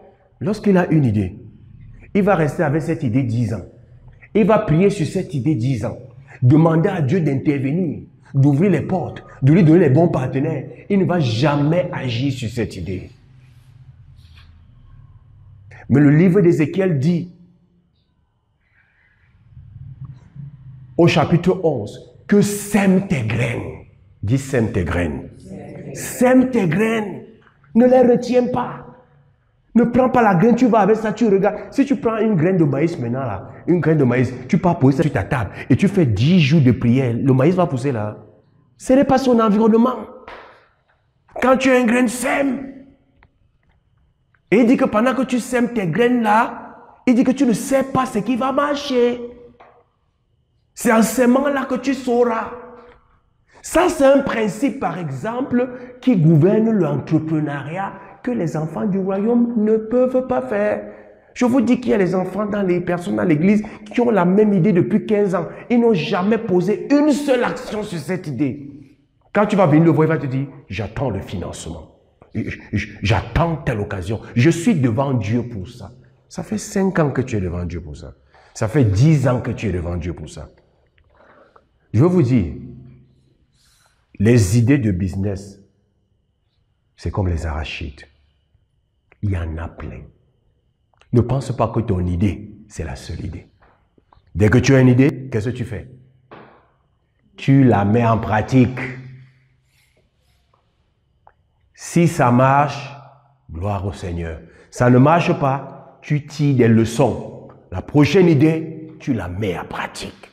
Lorsqu'il a une idée, il va rester avec cette idée 10 ans. Il va prier sur cette idée 10 ans. Demander à Dieu d'intervenir, d'ouvrir les portes, de lui donner les bons partenaires. Il ne va jamais agir sur cette idée. Mais le livre d'Ézéchiel dit, au chapitre 11, que sème tes graines. Dis sème tes graines. Sème tes graines. Ne les retiens pas. Ne prends pas la graine, tu vas avec ça, tu regardes. Si tu prends une graine de maïs maintenant, là, une graine de maïs, tu pars poser ça sur ta table et tu fais 10 jours de prière, le maïs va pousser là. Ce n'est pas son environnement. Quand tu as une graine, sème. Et il dit que pendant que tu sèmes tes graines là, il dit que tu ne sais pas ce qui va marcher. C'est en sémant là que tu sauras. Ça, c'est un principe, par exemple, qui gouverne l'entrepreneuriat que les enfants du royaume ne peuvent pas faire. Je vous dis qu'il y a des enfants les personnes dans l'église qui ont la même idée depuis 15 ans. Ils n'ont jamais posé une seule action sur cette idée. Quand tu vas venir le voir, il va te dire, j'attends le financement. J'attends telle occasion. Je suis devant Dieu pour ça. Ça fait 5 ans que tu es devant Dieu pour ça. Ça fait 10 ans que tu es devant Dieu pour ça. Je veux vous dire, les idées de business, c'est comme les arachides. Il y en a plein. Ne pense pas que ton idée, c'est la seule idée. Dès que tu as une idée, qu'est-ce que tu fais? Tu la mets en pratique. Si ça marche, gloire au Seigneur. Ça ne marche pas, tu tires des leçons. La prochaine idée, tu la mets en pratique.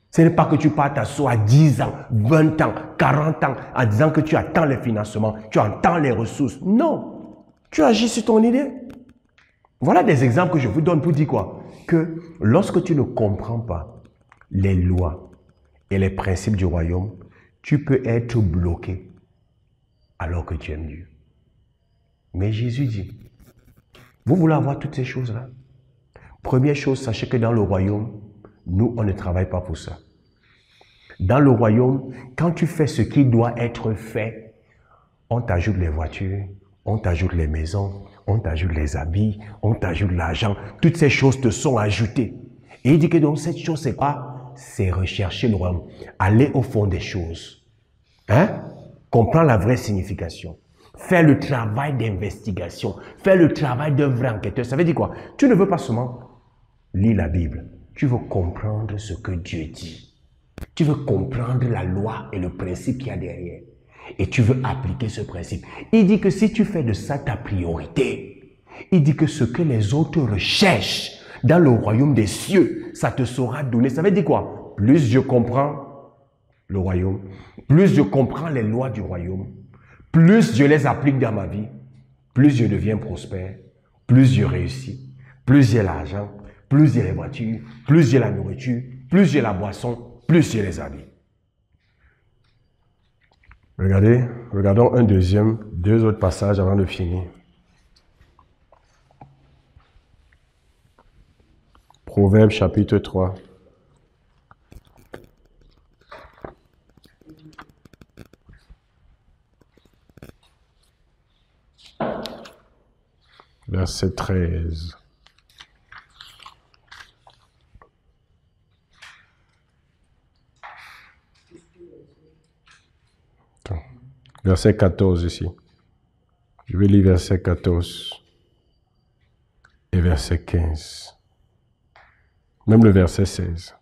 Ce n'est pas que tu pars t'asseoir à 10 ans, 20 ans, 40 ans en disant que tu attends les financements, tu attends les ressources. Non, tu agis sur ton idée. Voilà des exemples que je vous donne pour dire quoi? Que lorsque tu ne comprends pas les lois et les principes du royaume, tu peux être bloqué alors que tu aimes Dieu. Mais Jésus dit, vous voulez avoir toutes ces choses-là? Première chose, sachez que dans le royaume, nous, on ne travaille pas pour ça. Dans le royaume, quand tu fais ce qui doit être fait, on t'ajoute les voitures, on t'ajoute les maisons, on t'ajoute les habits, on t'ajoute l'argent. Toutes ces choses te sont ajoutées. Et il dit que donc cette chose, c'est quoi? C'est rechercher le royaume. Aller au fond des choses. Hein? Comprendre la vraie signification. Faire le travail d'investigation. Faire le travail d'un vrai enquêteur. Ça veut dire quoi? Tu ne veux pas seulement lire la Bible. Tu veux comprendre ce que Dieu dit. Tu veux comprendre la loi et le principe qu'il y a derrière. Et tu veux appliquer ce principe. Il dit que si tu fais de ça ta priorité, il dit que ce que les autres recherchent dans le royaume des cieux, ça te sera donné. Ça veut dire quoi? Plus je comprends le royaume, plus je comprends les lois du royaume, plus je les applique dans ma vie, plus je deviens prospère, plus je réussis, plus j'ai l'argent, plus j'ai les voitures, plus j'ai la nourriture, plus j'ai la boisson, plus j'ai les habits. Regardez, regardons deux autres passages avant de finir. Proverbe chapitre 3. Verset 13. Verset 14 ici. Je vais lire verset 14 et verset 15. Même le verset 16.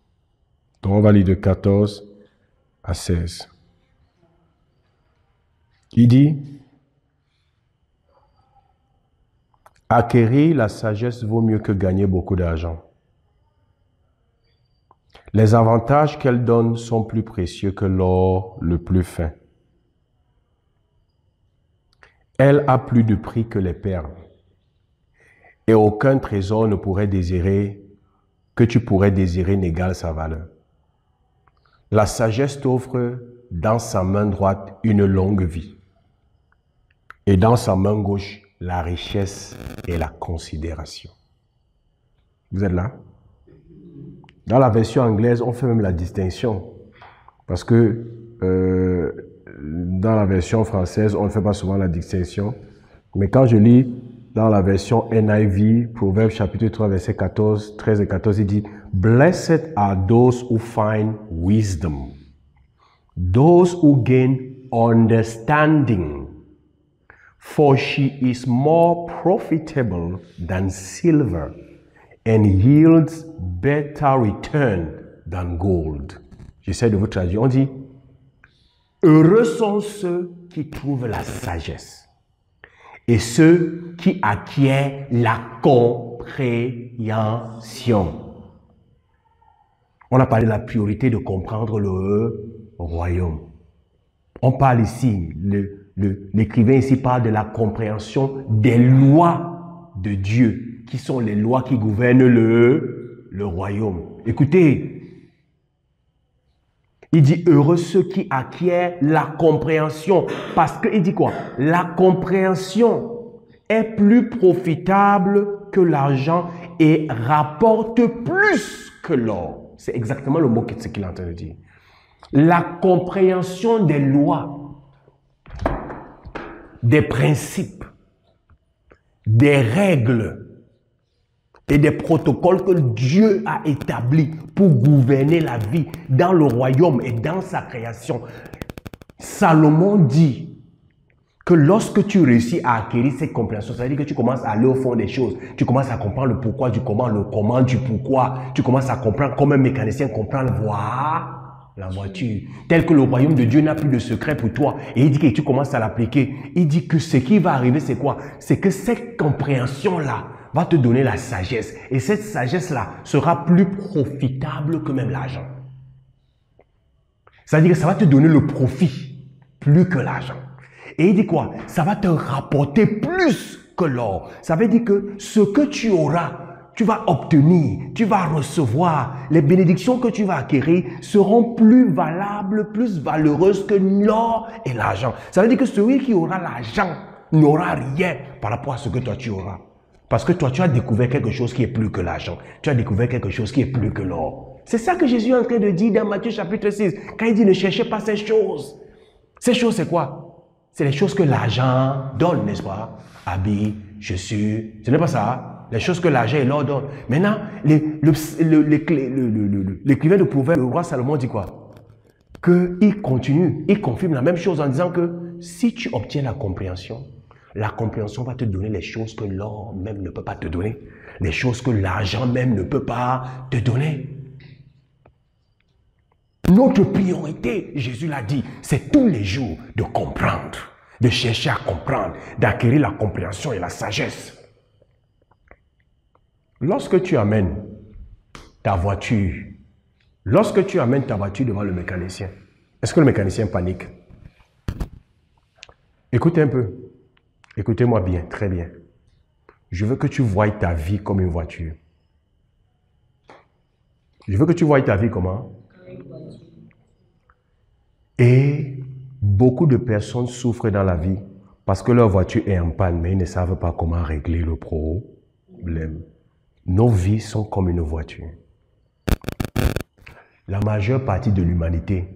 Donc on va lire de 14 à 16. Il dit, acquérir la sagesse vaut mieux que gagner beaucoup d'argent. Les avantages qu'elle donne sont plus précieux que l'or le plus fin. Elle a plus de prix que les perles. Et aucun trésor ne pourrait désirer, que tu pourrais désirer n'égale sa valeur. La sagesse t'offre dans sa main droite une longue vie. Et dans sa main gauche, la richesse et la considération. Vous êtes là? Dans la version anglaise, on fait même la distinction. Parce que dans la version française, on ne fait pas souvent la distinction. Mais quand je lis dans la version NIV, Proverbe chapitre 3, verset 14, 13 et 14, il dit « Blessed are those who find wisdom, those who gain understanding, for she is more profitable than silver and yields better return than gold. » J'essaie de vous traduire. On dit « Heureux sont ceux qui trouvent la sagesse et ceux qui acquièrent la compréhension. » On a parlé de la priorité de comprendre le royaume. On parle ici, l'écrivain ici parle de la compréhension des lois de Dieu, qui sont les lois qui gouvernent le royaume. Écoutez, il dit heureux ceux qui acquièrent la compréhension. Parce qu'il dit quoi? La compréhension est plus profitable que l'argent et rapporte plus que l'or. C'est exactement le mot qu'il est en train de dire. La compréhension des lois, des principes, des règles et des protocoles que Dieu a établis pour gouverner la vie dans le royaume et dans sa création. Salomon dit que lorsque tu réussis à acquérir cette compréhension, ça veut dire que tu commences à aller au fond des choses. Tu commences à comprendre le pourquoi du comment, le comment du pourquoi. Tu commences à comprendre comme un mécanicien comprend la voiture. Tel que le royaume de Dieu n'a plus de secret pour toi. Et il dit que tu commences à l'appliquer. Il dit que ce qui va arriver, c'est quoi? C'est que cette compréhension-là va te donner la sagesse. Et cette sagesse-là sera plus profitable que même l'argent. C'est-à-dire que ça va te donner le profit plus que l'argent. Et il dit quoi? Ça va te rapporter plus que l'or. Ça veut dire que ce que tu auras, tu vas obtenir, tu vas recevoir, les bénédictions que tu vas acquérir seront plus valables, plus valeureuses que l'or et l'argent. Ça veut dire que celui qui aura l'argent n'aura rien par rapport à ce que toi tu auras. Parce que toi, tu as découvert quelque chose qui est plus que l'argent. Tu as découvert quelque chose qui est plus que l'or. C'est ça que Jésus est en train de dire dans Matthieu chapitre 6. Quand il dit ne cherchez pas ces choses. Ces choses, c'est quoi? C'est les choses que l'argent donne, n'est-ce pas? Habits, chaussures. Ce n'est pas ça. Les choses que l'argent et l'or donnent. Maintenant, l'écrivain de Proverbe, le roi Salomon dit quoi? Qu'il continue, il confirme la même chose en disant que si tu obtiens la compréhension va te donner les choses que l'or même ne peut pas te donner. Les choses que l'argent même ne peut pas te donner. Notre priorité, Jésus l'a dit, c'est tous les jours de comprendre, de chercher à comprendre, d'acquérir la compréhension et la sagesse. Lorsque tu amènes ta voiture devant le mécanicien, est-ce que le mécanicien panique? Écoutez un peu. Écoutez-moi bien, très bien. Je veux que tu voies ta vie comme une voiture. Je veux que tu voies ta vie comment? Et beaucoup de personnes souffrent dans la vie parce que leur voiture est en panne, mais ils ne savent pas comment régler le problème. Nos vies sont comme une voiture. La majeure partie de l'humanité,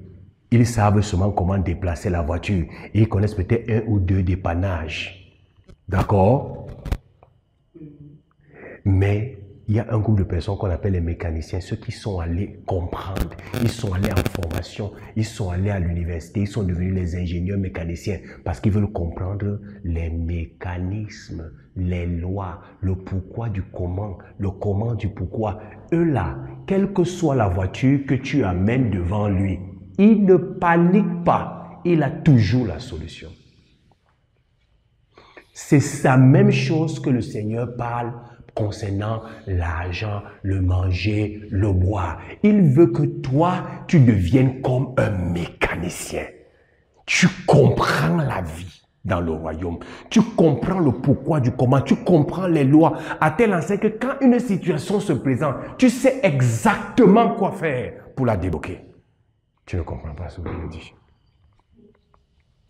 ils savent seulement comment déplacer la voiture. Et ils connaissent peut-être un ou deux dépannages. D'accord? Mais il y a un groupe de personnes qu'on appelle les mécaniciens, ceux qui sont allés comprendre, ils sont allés en formation, ils sont allés à l'université, ils sont devenus les ingénieurs mécaniciens parce qu'ils veulent comprendre les mécanismes, les lois, le pourquoi du comment, le comment du pourquoi. Eux là, quelle que soit la voiture que tu amènes devant lui, il ne panique pas, il a toujours la solution. C'est sa même chose que le Seigneur parle concernant l'argent, le manger, le boire. Il veut que toi, tu deviennes comme un mécanicien. Tu comprends la vie dans le royaume. Tu comprends le pourquoi du comment. Tu comprends les lois. À tel enseigne que quand une situation se présente, tu sais exactement quoi faire pour la débloquer. Tu ne comprends pas ce que je dis.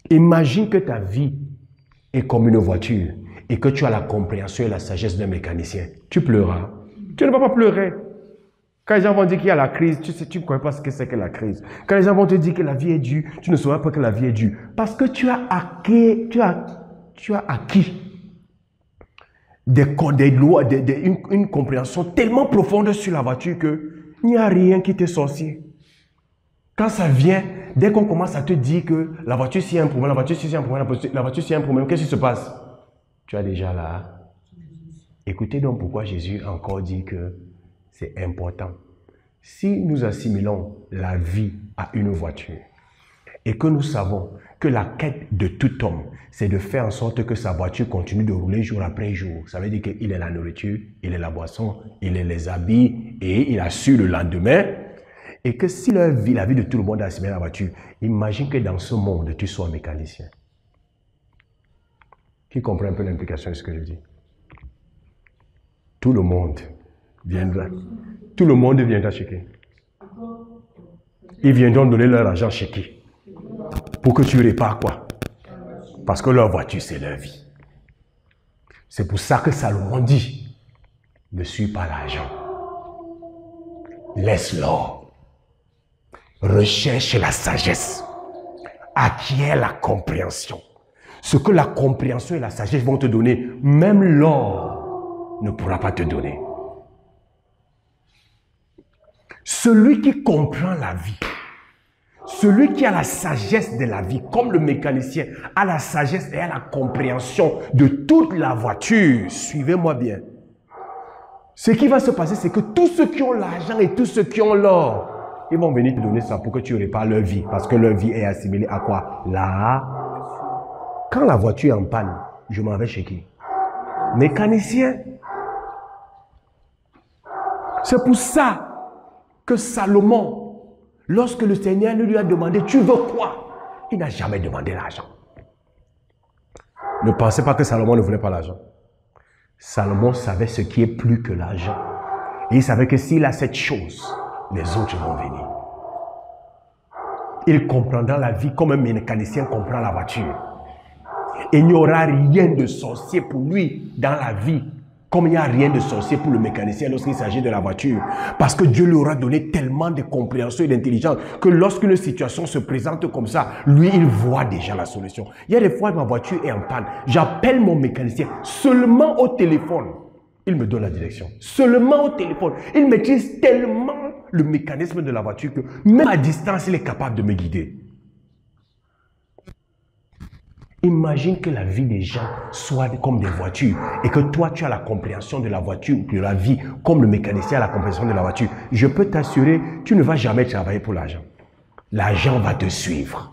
Imagine que ta vie est comme une voiture et que tu as la compréhension et la sagesse d'un mécanicien. Tu pleuras. Tu ne vas pas pleurer. Quand les gens vont dire qu'il y a la crise, tu ne connais pas ce que c'est que la crise. Quand les gens vont te dire que la vie est dure, tu ne sauras pas que la vie est dure. Parce que tu as acquis, des lois, une compréhension tellement profonde sur la voiture qu'il n'y a rien qui te sorcier. Quand ça vient, dès qu'on commence à te dire que la voiture c'est un problème, la voiture c'est un problème, la voiture c'est un problème, qu'est-ce qui se passe? Tu as déjà là. Écoutez donc pourquoi Jésus a encore dit que c'est important. Si nous assimilons la vie à une voiture et que nous savons que la quête de tout homme, c'est de faire en sorte que sa voiture continue de rouler jour après jour. Ça veut dire qu'il est la nourriture, il est la boisson, il est les habits et il assure le lendemain. Et que si la vie de tout le monde est assimilée à la voiture, imagine que dans ce monde, tu sois mécanicien. Qui comprend un peu l'implication de ce que je dis? Tout le monde viendra. Tout le monde viendra checker. Ils viendront donner leur argent checké. Pour que tu répares quoi? Parce que leur voiture, c'est leur vie. C'est pour ça que Salomon dit, ne suis pas l'argent. Laisse-l'or. Recherche la sagesse. Acquiert la compréhension. Ce que la compréhension et la sagesse vont te donner, même l'or ne pourra pas te donner. Celui qui comprend la vie, celui qui a la sagesse de la vie, comme le mécanicien a la sagesse et a la compréhension de toute la voiture, suivez-moi bien. Ce qui va se passer, c'est que tous ceux qui ont l'argent et tous ceux qui ont l'or, ils vont venir te donner ça pour que tu répares leur vie. Parce que leur vie est assimilée à quoi? Là. Quand la voiture est en panne, je m'en vais chez qui? Mécanicien. C'est pour ça que Salomon, lorsque le Seigneur lui a demandé, tu veux quoi? Il n'a jamais demandé l'argent. Ne pensez pas que Salomon ne voulait pas l'argent. Salomon savait ce qui est plus que l'argent. Et il savait que s'il a cette chose, les autres vont venir. Il comprendra la vie comme un mécanicien comprend la voiture. Et il n'y aura rien de sorcier pour lui dans la vie, comme il n'y a rien de sorcier pour le mécanicien lorsqu'il s'agit de la voiture. Parce que Dieu lui aura donné tellement de compréhension et d'intelligence que lorsqu'une situation se présente comme ça, lui, il voit déjà la solution. Il y a des fois, ma voiture est en panne. J'appelle mon mécanicien seulement au téléphone. Il me donne la direction. Seulement au téléphone. Il maîtrise tellement le mécanisme de la voiture que même à distance, il est capable de me guider. Imagine que la vie des gens soit comme des voitures et que toi, tu as la compréhension de la voiture, de la vie, comme le mécanicien a la compréhension de la voiture. Je peux t'assurer, tu ne vas jamais travailler pour l'argent. L'argent va te suivre.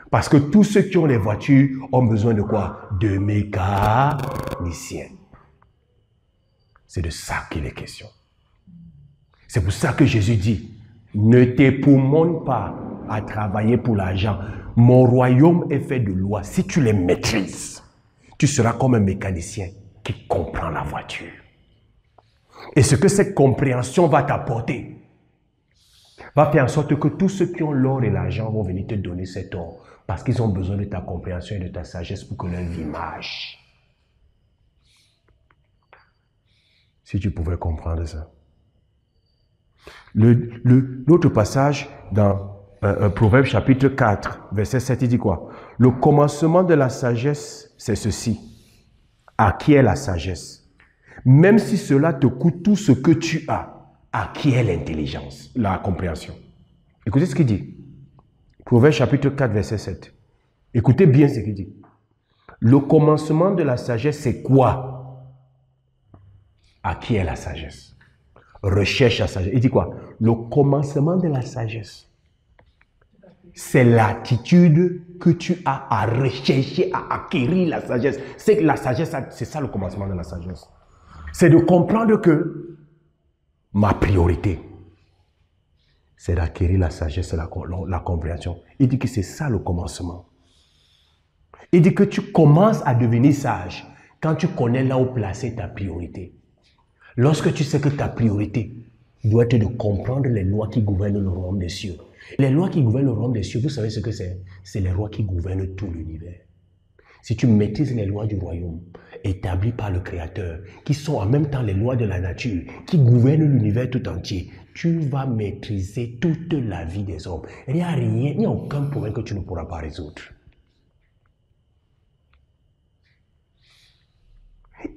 Parce que tous ceux qui ont les voitures ont besoin de quoi? De mécaniciens. C'est de ça qu'il est question. C'est pour ça que Jésus dit, ne t'époumonne pas à travailler pour l'argent. Mon royaume est fait de lois. Si tu les maîtrises, tu seras comme un mécanicien qui comprend la voiture. Et ce que cette compréhension va t'apporter, Va faire en sorte que tous ceux qui ont l'or et l'argent vont venir te donner cet or parce qu'ils ont besoin de ta compréhension et de ta sagesse pour que leur vie marche. Si tu pouvais comprendre ça. L'autre passage dans Proverbe chapitre 4, verset 7, il dit quoi? Le commencement de la sagesse, c'est ceci. Acquiert la sagesse. Même si cela te coûte tout ce que tu as, acquiert l'intelligence, la compréhension. Écoutez ce qu'il dit. Proverbe chapitre 4, verset 7. Écoutez bien ce qu'il dit. Le commencement de la sagesse, c'est quoi? Acquiert la sagesse. Recherche la sagesse. Il dit quoi? Le commencement de la sagesse, c'est l'attitude que tu as à rechercher, à acquérir la sagesse. C'est que la sagesse, c'est ça le commencement de la sagesse. C'est de comprendre que ma priorité, c'est d'acquérir la sagesse et la compréhension. Il dit que c'est ça le commencement. Il dit que tu commences à devenir sage quand tu connais là où placer ta priorité. Lorsque tu sais que ta priorité doit être de comprendre les lois qui gouvernent le royaume des cieux. Les lois qui gouvernent le royaume des cieux, vous savez ce que c'est? C'est les lois qui gouvernent tout l'univers. Si tu maîtrises les lois du royaume, établies par le Créateur, qui sont en même temps les lois de la nature, qui gouvernent l'univers tout entier, tu vas maîtriser toute la vie des hommes. Il n'y a rien, il n'y a aucun problème que tu ne pourras pas résoudre.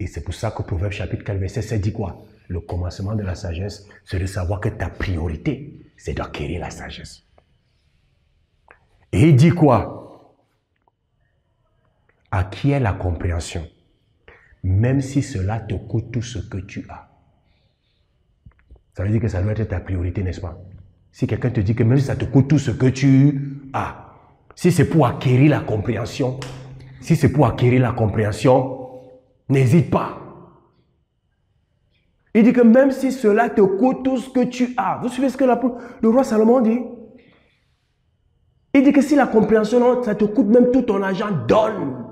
Et c'est pour ça que Proverbe chapitre 4, verset 7 dit quoi? Le commencement de la sagesse, c'est de savoir que ta priorité, c'est d'acquérir la sagesse. Et il dit quoi? Acquiert la compréhension, même si cela te coûte tout ce que tu as. Ça veut dire que ça doit être ta priorité, n'est-ce pas? Si quelqu'un te dit que même si ça te coûte tout ce que tu as, si c'est pour acquérir la compréhension, n'hésite pas. Il dit que même si cela te coûte tout ce que tu as. Vous suivez ce que le roi Salomon dit? Il dit que si la compréhension, ça te coûte même tout ton argent, donne.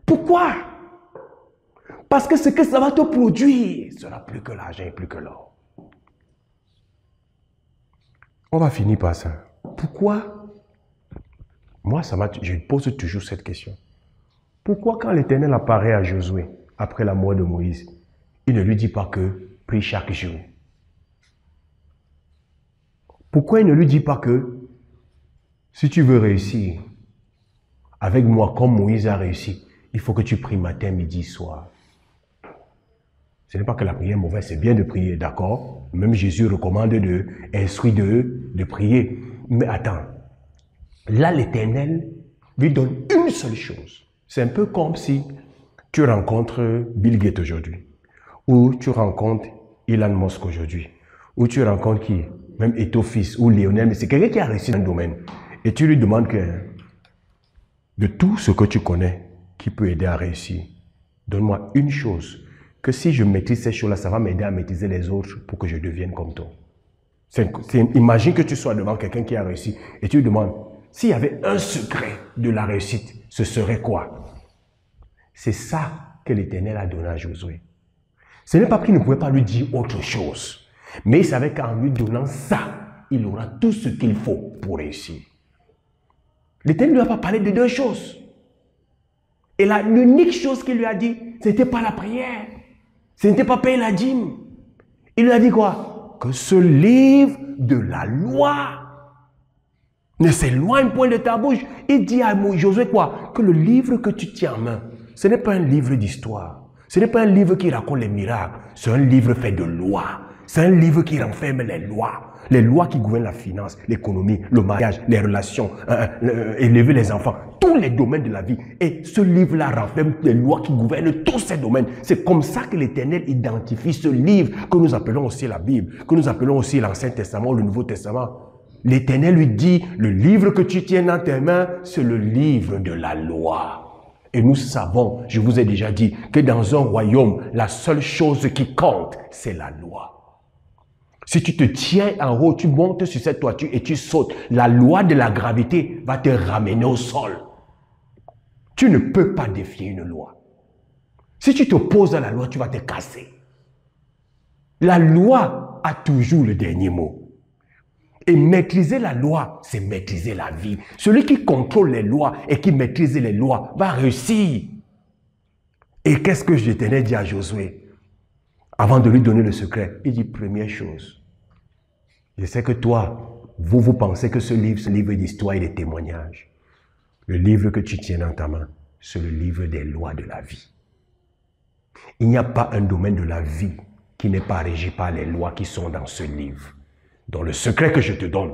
Pourquoi? Parce que ce que ça va te produire sera plus que l'argent et plus que l'or. On va finir par ça. Pourquoi? Moi, je pose toujours cette question. Pourquoi quand l'Éternel apparaît à Josué, après la mort de Moïse, il ne lui dit pas que prie chaque jour? Pourquoi il ne lui dit pas que si tu veux réussir avec moi comme Moïse a réussi, il faut que tu pries matin, midi, soir? Ce n'est pas que la prière est mauvaise, c'est bien de prier, d'accord? Même Jésus recommande de prier. Mais attends, là l'Éternel lui donne une seule chose. C'est un peu comme si tu rencontres Bill Gates aujourd'hui, ou tu rencontres Elon Musk aujourd'hui, ou tu rencontres qui? Même Etofis ou Lionel, mais c'est quelqu'un qui a réussi dans un domaine. Et tu lui demandes que de tout ce que tu connais qui peut aider à réussir, donne-moi une chose, que si je maîtrise ces choses-là, ça va m'aider à maîtriser les autres pour que je devienne comme toi. Imagine que tu sois devant quelqu'un qui a réussi et tu lui demandes, s'il y avait un secret de la réussite, ce serait quoi? C'est ça que l'Éternel a donné à Josué. Ce n'est pas qu'il ne pouvait pas lui dire autre chose, mais il savait qu'en lui donnant ça, il aura tout ce qu'il faut pour réussir. L'Éternel ne lui a pas parlé de deux choses. Et l'unique chose qu'il lui a dit, ce n'était pas la prière. Ce n'était pas payer la dîme. Il lui a dit quoi? Que ce livre de la loi ne s'éloigne point de ta bouche. Il dit à Josué quoi? Que le livre que tu tiens en main, ce n'est pas un livre d'histoire. Ce n'est pas un livre qui raconte les miracles. C'est un livre fait de lois. C'est un livre qui renferme les lois. Les lois qui gouvernent la finance, l'économie, le mariage, les relations, élever les enfants, tous les domaines de la vie. Et ce livre-là renferme les lois qui gouvernent tous ces domaines. C'est comme ça que l'Éternel identifie ce livre que nous appelons aussi la Bible, que nous appelons aussi l'Ancien Testament ou le Nouveau Testament. L'Éternel lui dit, le livre que tu tiens dans tes mains, c'est le livre de la loi. Et nous savons, je vous ai déjà dit, que dans un royaume, la seule chose qui compte, c'est la loi. Si tu te tiens en haut, tu montes sur cette toiture et tu sautes, la loi de la gravité va te ramener au sol. Tu ne peux pas défier une loi. Si tu t'opposes à la loi, tu vas te casser. La loi a toujours le dernier mot. Et maîtriser la loi, c'est maîtriser la vie. Celui qui contrôle les lois et qui maîtrise les lois va réussir. Et qu'est-ce que l'Éternel dit à Josué? Avant de lui donner le secret, il dit première chose. Je sais que toi, vous pensez que ce livre d'histoire et de témoignages, le livre que tu tiens dans ta main, c'est le livre des lois de la vie. Il n'y a pas un domaine de la vie qui n'est pas régi par les lois qui sont dans ce livre. Donc le secret que je te donne,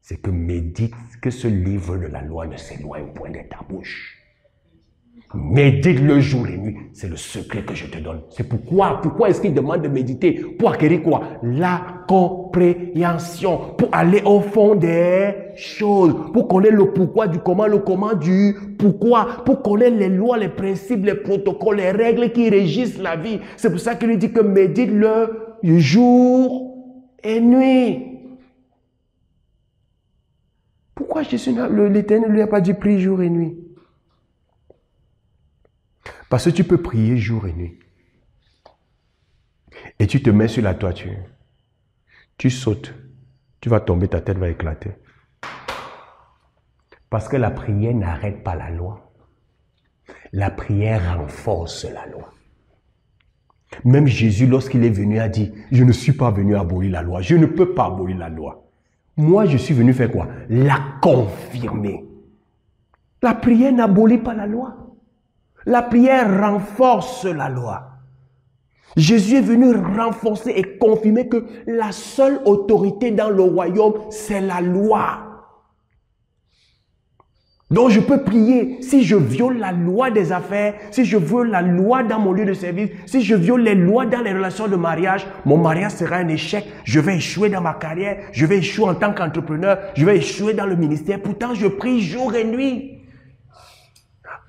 c'est que médite que ce livre de la loi ne s'éloigne point de ta bouche. Médite le jour et nuit, c'est le secret que je te donne. C'est pourquoi est-ce qu'il demande de méditer? Pour acquérir quoi? La compréhension, pour aller au fond des choses, pour connaître le pourquoi du comment, le comment du pourquoi, pour connaître les lois, les principes, les protocoles, les règles qui régissent la vie. C'est pour ça qu'il lui dit que médite le jour et nuit. Pourquoi l'Éternel ne lui a pas dit prie jour et nuit? Parce que tu peux prier jour et nuit. Et tu te mets sur la toiture. Tu sautes. Tu vas tomber, ta tête va éclater. Parce que la prière n'arrête pas la loi. La prière renforce la loi. Même Jésus, lorsqu'il est venu, a dit, je ne suis pas venu abolir la loi. Je ne peux pas abolir la loi. Moi, je suis venu faire quoi? La confirmer. La prière n'abolit pas la loi. La prière renforce la loi. Jésus est venu renforcer et confirmer que la seule autorité dans le royaume, c'est la loi. Donc je peux prier. Si je viole la loi des affaires, si je viole la loi dans mon lieu de service, si je viole les lois dans les relations de mariage, mon mariage sera un échec. Je vais échouer dans ma carrière. Je vais échouer en tant qu'entrepreneur. Je vais échouer dans le ministère. Pourtant, je prie jour et nuit.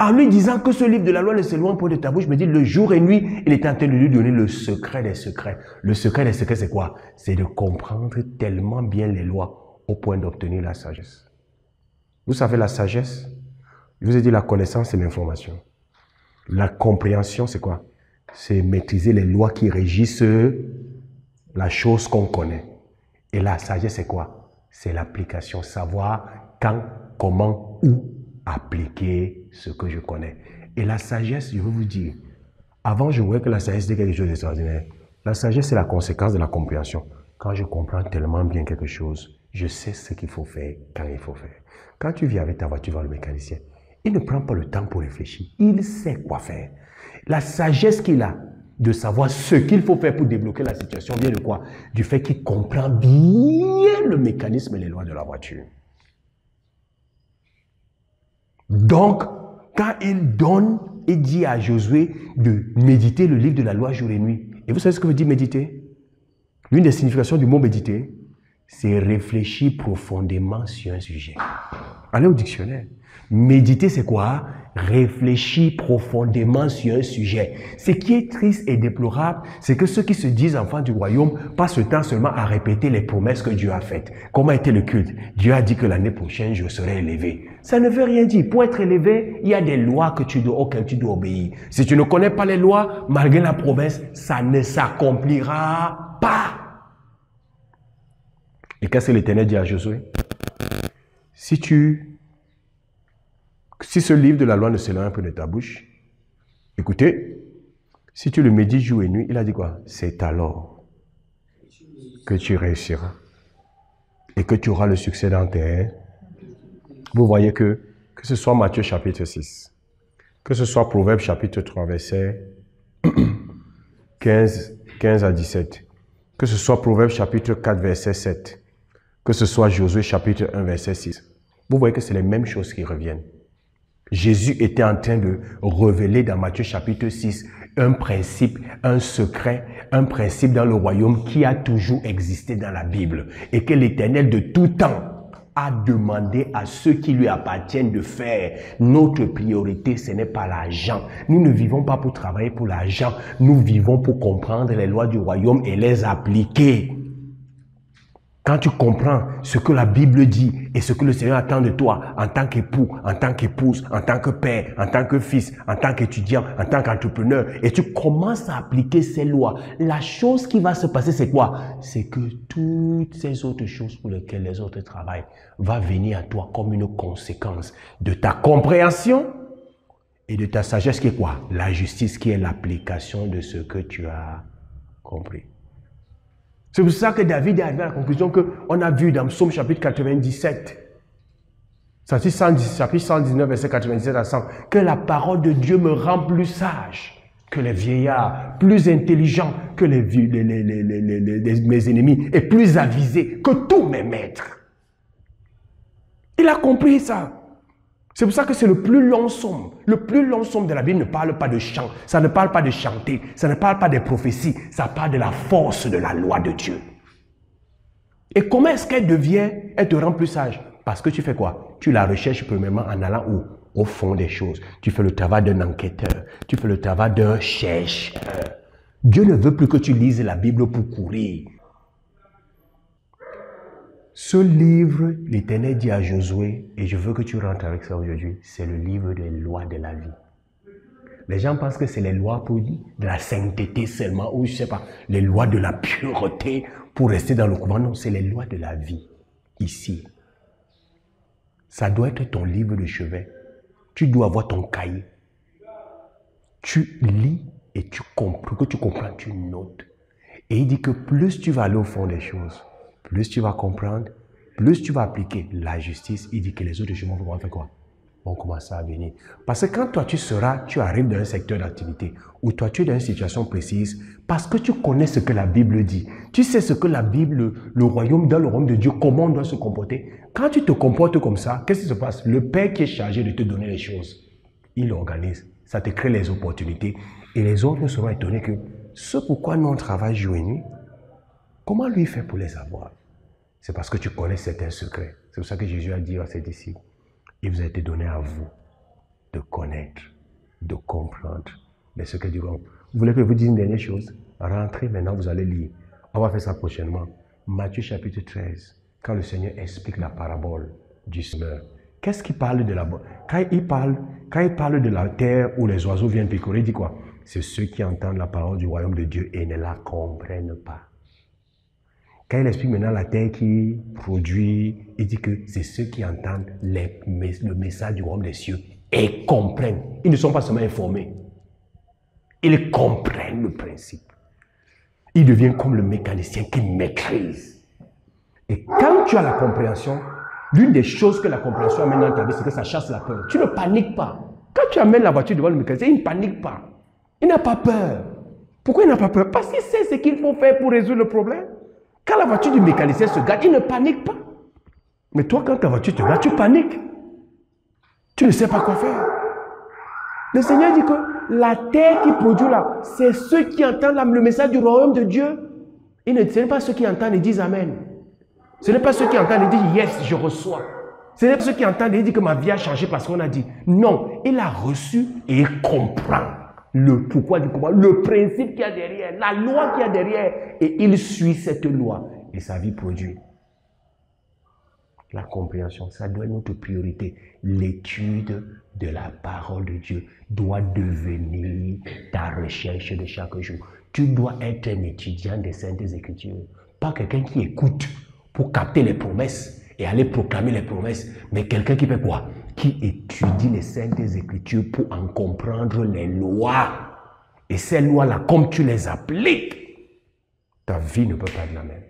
En lui disant que ce livre de la loi ne s'éloigne point de ta bouche, je me dis le jour et nuit, il est en train de lui donner le secret des secrets. Le secret des secrets, c'est quoi? C'est de comprendre tellement bien les lois au point d'obtenir la sagesse. Vous savez, la sagesse, je vous ai dit la connaissance et l'information. La compréhension, c'est quoi? C'est maîtriser les lois qui régissent la chose qu'on connaît. Et la sagesse, c'est quoi? C'est l'application, savoir quand, comment, où appliquer ce que je connais. Et la sagesse, je veux vous dire, avant je voyais que la sagesse était quelque chose d'extraordinaire. La sagesse, c'est la conséquence de la compréhension. Quand je comprends tellement bien quelque chose, je sais ce qu'il faut faire, quand il faut faire. Quand tu viens avec ta voiture vers le mécanicien, il ne prend pas le temps pour réfléchir. Il sait quoi faire. La sagesse qu'il a de savoir ce qu'il faut faire pour débloquer la situation vient de quoi? Du fait qu'il comprend bien le mécanisme et les lois de la voiture. Donc, quand il donne et dit à Josué de méditer le livre de la loi jour et nuit, et vous savez ce que veut dire méditer? L'une des significations du mot méditer, c'est réfléchir profondément sur un sujet. Allez au dictionnaire. Méditer, c'est quoi? Réfléchir profondément sur un sujet. Ce qui est triste et déplorable, c'est que ceux qui se disent enfants du royaume passent le temps seulement à répéter les promesses que Dieu a faites. Comment était le culte? Dieu a dit que l'année prochaine, je serai élevé. Ça ne veut rien dire. Pour être élevé, il y a des lois auxquelles tu dois obéir. Si tu ne connais pas les lois, malgré la promesse, ça ne s'accomplira pas. Et qu'est-ce que l'Éternel dit à Josué? Si ce livre de la loi ne s'éloigne un peu de ta bouche, écoutez, si tu le médites jour et nuit, il a dit quoi? C'est alors que tu réussiras et que tu auras le succès dans tes... Vous voyez que ce soit Matthieu chapitre 6, que ce soit Proverbe chapitre 3, verset 15 à 17, que ce soit Proverbe chapitre 4, verset 7, que ce soit Josué chapitre 1, verset 6. Vous voyez que c'est les mêmes choses qui reviennent. Jésus était en train de révéler dans Matthieu chapitre 6 un principe, un secret, un principe dans le royaume qui a toujours existé dans la Bible et que l'Éternel de tout temps a demandé à ceux qui lui appartiennent de faire. Notre priorité, ce n'est pas l'argent. Nous ne vivons pas pour travailler pour l'argent. Nous vivons pour comprendre les lois du royaume et les appliquer. Quand tu comprends ce que la Bible dit et ce que le Seigneur attend de toi en tant qu'époux, en tant qu'épouse, en tant que père, en tant que fils, en tant qu'étudiant, en tant qu'entrepreneur, et tu commences à appliquer ces lois, la chose qui va se passer, c'est quoi? C'est que toutes ces autres choses pour lesquelles les autres travaillent vont venir à toi comme une conséquence de ta compréhension et de ta sagesse qui est quoi? La justice qui est l'application de ce que tu as compris. C'est pour ça que David est arrivé à la conclusion qu'on a vu dans Psaume chapitre 97, chapitre 119, verset 97 à 100, que la parole de Dieu me rend plus sage que les vieillards, plus intelligent que mes ennemis et plus avisé que tous mes maîtres. Il a compris ça. C'est pour ça que c'est le plus long psaume. Le plus long psaume de la Bible ne parle pas de chant, ça ne parle pas de chanter, ça ne parle pas des prophéties, ça parle de la force de la loi de Dieu. Et comment est-ce qu'elle te rend plus sage? Parce que tu fais quoi? Tu la recherches premièrement en allant où? Au fond des choses. Tu fais le travail d'un enquêteur, tu fais le travail d'un chercheur. Dieu ne veut plus que tu lises la Bible pour courir. Ce livre, l'Éternel dit à Josué, et je veux que tu rentres avec ça aujourd'hui, c'est le livre des lois de la vie. Les gens pensent que c'est les lois pour de la sainteté seulement, ou je ne sais pas, les lois de la pureté pour rester dans le couvent. Non, c'est les lois de la vie, ici. Ça doit être ton livre de chevet. Tu dois avoir ton cahier. Tu lis et tu comprends, que tu comprends, tu notes. Et il dit que plus tu vas aller au fond des choses, plus tu vas comprendre, plus tu vas appliquer la justice, il dit que les autres chemins vont faire quoi? Vont commencer à venir. Parce que quand toi tu arrives dans un secteur d'activité, ou toi tu es dans une situation précise, parce que tu connais ce que la Bible dit, tu sais ce que la Bible, dans le royaume de Dieu, comment on doit se comporter. Quand tu te comportes comme ça, qu'est-ce qui se passe? Le Père qui est chargé de te donner les choses, il organise, ça te crée les opportunités, et les autres seront étonnés que ce pourquoi nous on travaille jour et nuit, comment lui fait pour les avoir? C'est parce que tu connais certains secrets. C'est pour ça que Jésus a dit à ses disciples, il vous a été donné à vous de connaître, de comprendre les secrets du royaume. Vous voulez que je vous dise une dernière chose? Rentrez maintenant, vous allez lire. On va faire ça prochainement. Matthieu chapitre 13, quand le Seigneur explique la parabole du semeur. Qu'est-ce qu'il parle de la... Quand il parle de la terre où les oiseaux viennent picorer, il dit quoi? C'est ceux qui entendent la parole du royaume de Dieu et ne la comprennent pas. Quand il explique maintenant la terre qui produit, il dit que c'est ceux qui entendent le message du royaume des cieux et comprennent. Ils ne sont pas seulement informés. Ils comprennent le principe. Ils deviennent comme le mécanicien qui maîtrise. Et quand tu as la compréhension, l'une des choses que la compréhension amène dans ta vie, c'est que ça chasse la peur. Tu ne paniques pas. Quand tu amènes la voiture devant le mécanicien, il ne panique pas. Il n'a pas peur. Pourquoi il n'a pas peur? Parce qu'il sait ce qu'il faut faire pour résoudre le problème. Quand la voiture du mécanicien se gâte, il ne panique pas. Mais toi, quand ta voiture te gâte, tu paniques. Tu ne sais pas quoi faire. Le Seigneur dit que la terre qui produit là, c'est ceux qui entendent le message du royaume de Dieu. Ce n'est pas ceux qui entendent et disent Amen. Ce n'est pas ceux qui entendent et disent Yes, je reçois. Ce n'est pas ceux qui entendent et disent que ma vie a changé parce qu'on a dit. Non, il a reçu et il comprend le pourquoi du comment, le principe qu'il y a derrière, la loi qu'il y a derrière, et il suit cette loi et sa vie produit. La compréhension, ça doit être notre priorité. L'étude de la parole de Dieu doit devenir ta recherche de chaque jour. Tu dois être un étudiant des Saintes Écritures, pas quelqu'un qui écoute pour capter les promesses et aller proclamer les promesses, mais quelqu'un qui fait quoi? Qui étudie les Saintes Écritures pour en comprendre les lois. Et ces lois-là, comme tu les appliques, ta vie ne peut pas être la même.